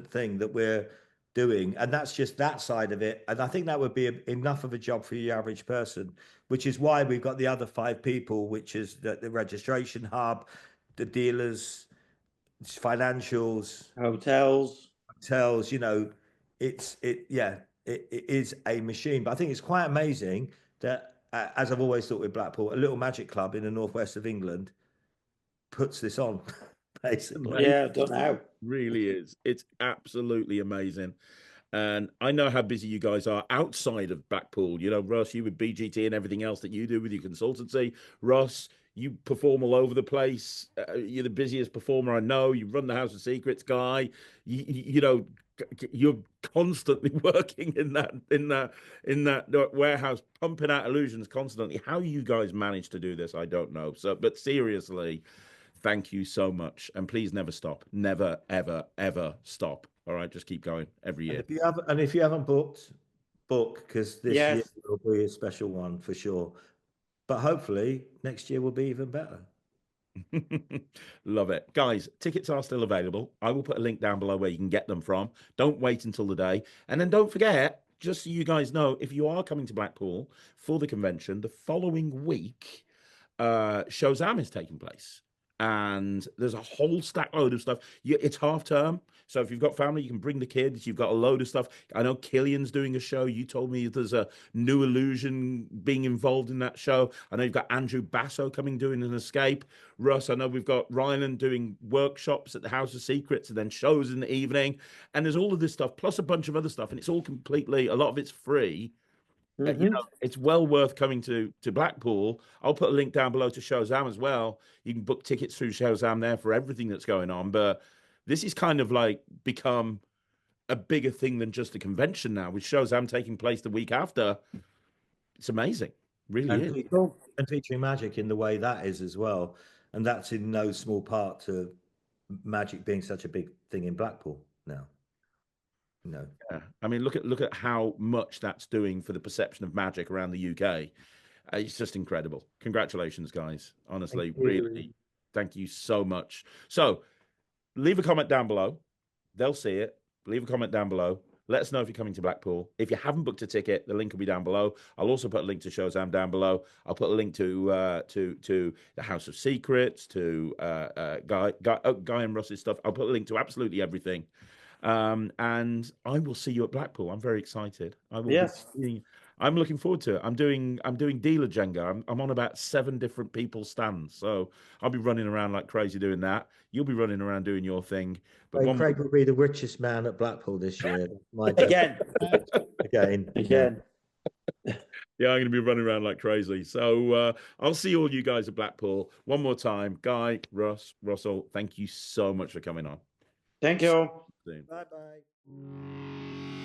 thing that we're doing. And that's just that side of it. And I think that would be enough of a job for the average person, which is why we've got the other 5 people, which is the registration hub, the dealers, financials, hotels, you know, it is a machine. But I think it's quite amazing that, as I've always thought with Blackpool, a little Magic club in the northwest of England puts this on, basically. Yeah, I don't know. It really is. It's absolutely amazing. And I know how busy you guys are outside of Blackpool. You know, Russ, you with BGT and everything else that you do with your consultancy. Russ, you perform all over the place. You're the busiest performer I know. You run the House of Secrets, Guy. You know, you're constantly working in that warehouse, pumping out illusions constantly. How you guys manage to do this, I don't know. So, but seriously, thank you so much, and please never stop. Never, ever, ever stop. All right, just keep going every year. And if you haven't booked, book, because this year Yes. will be a special one for sure. But hopefully next year will be even better. Love it. Guys, tickets are still available. I will put a link down below where you can get them from. Don't wait until the day. And then don't forget, just so you guys know, if you are coming to Blackpool for the convention, the following week, Showzam is taking place. And there's a whole stack load of stuff. It's half term. So if you've got family, you can bring the kids. You've got a load of stuff. I know Killian's doing a show. You told me there's a new illusion being involved in that show. I know you've got Andrew Basso coming doing an escape. Russ, I know we've got Ryland doing workshops at the House of Secrets and then shows in the evening. And there's all of this stuff, plus a bunch of other stuff. And it's all completely, a lot of it's free. You know, it's well worth coming to Blackpool. I'll put a link down below to Showzam as well. You can book tickets through Showzam there for everything that's going on. But this is kind of like become a bigger thing than just a convention now, with Showzam taking place the week after. It's amazing, really is. And featuring magic in the way that is as well. And that's in no small part to magic being such a big thing in Blackpool now. No. Yeah. I mean, look at how much that's doing for the perception of magic around the UK. It's just incredible. Congratulations, guys. Honestly, really, thank you so much. So leave a comment down below. They'll see it. Leave a comment down below. Let us know if you're coming to Blackpool. If you haven't booked a ticket, the link will be down below. I'll also put a link to Showzam down below. I'll put a link to the House of Secrets, to Guy and Russ's stuff. I'll put a link to absolutely everything. And I will see you at Blackpool. I'm very excited. I will. Yes. I'm looking forward to it. I'm doing dealer Jenga. I'm on about 7 different people's stands, so I'll be running around like crazy doing that. You'll be running around doing your thing. But Craig will be the richest man at Blackpool this year. Again. Again. Yeah, I'm going to be running around like crazy. So I'll see all you guys at Blackpool one more time. Guy, Russell, thank you so much for coming on. Thank you. Soon. Bye-bye.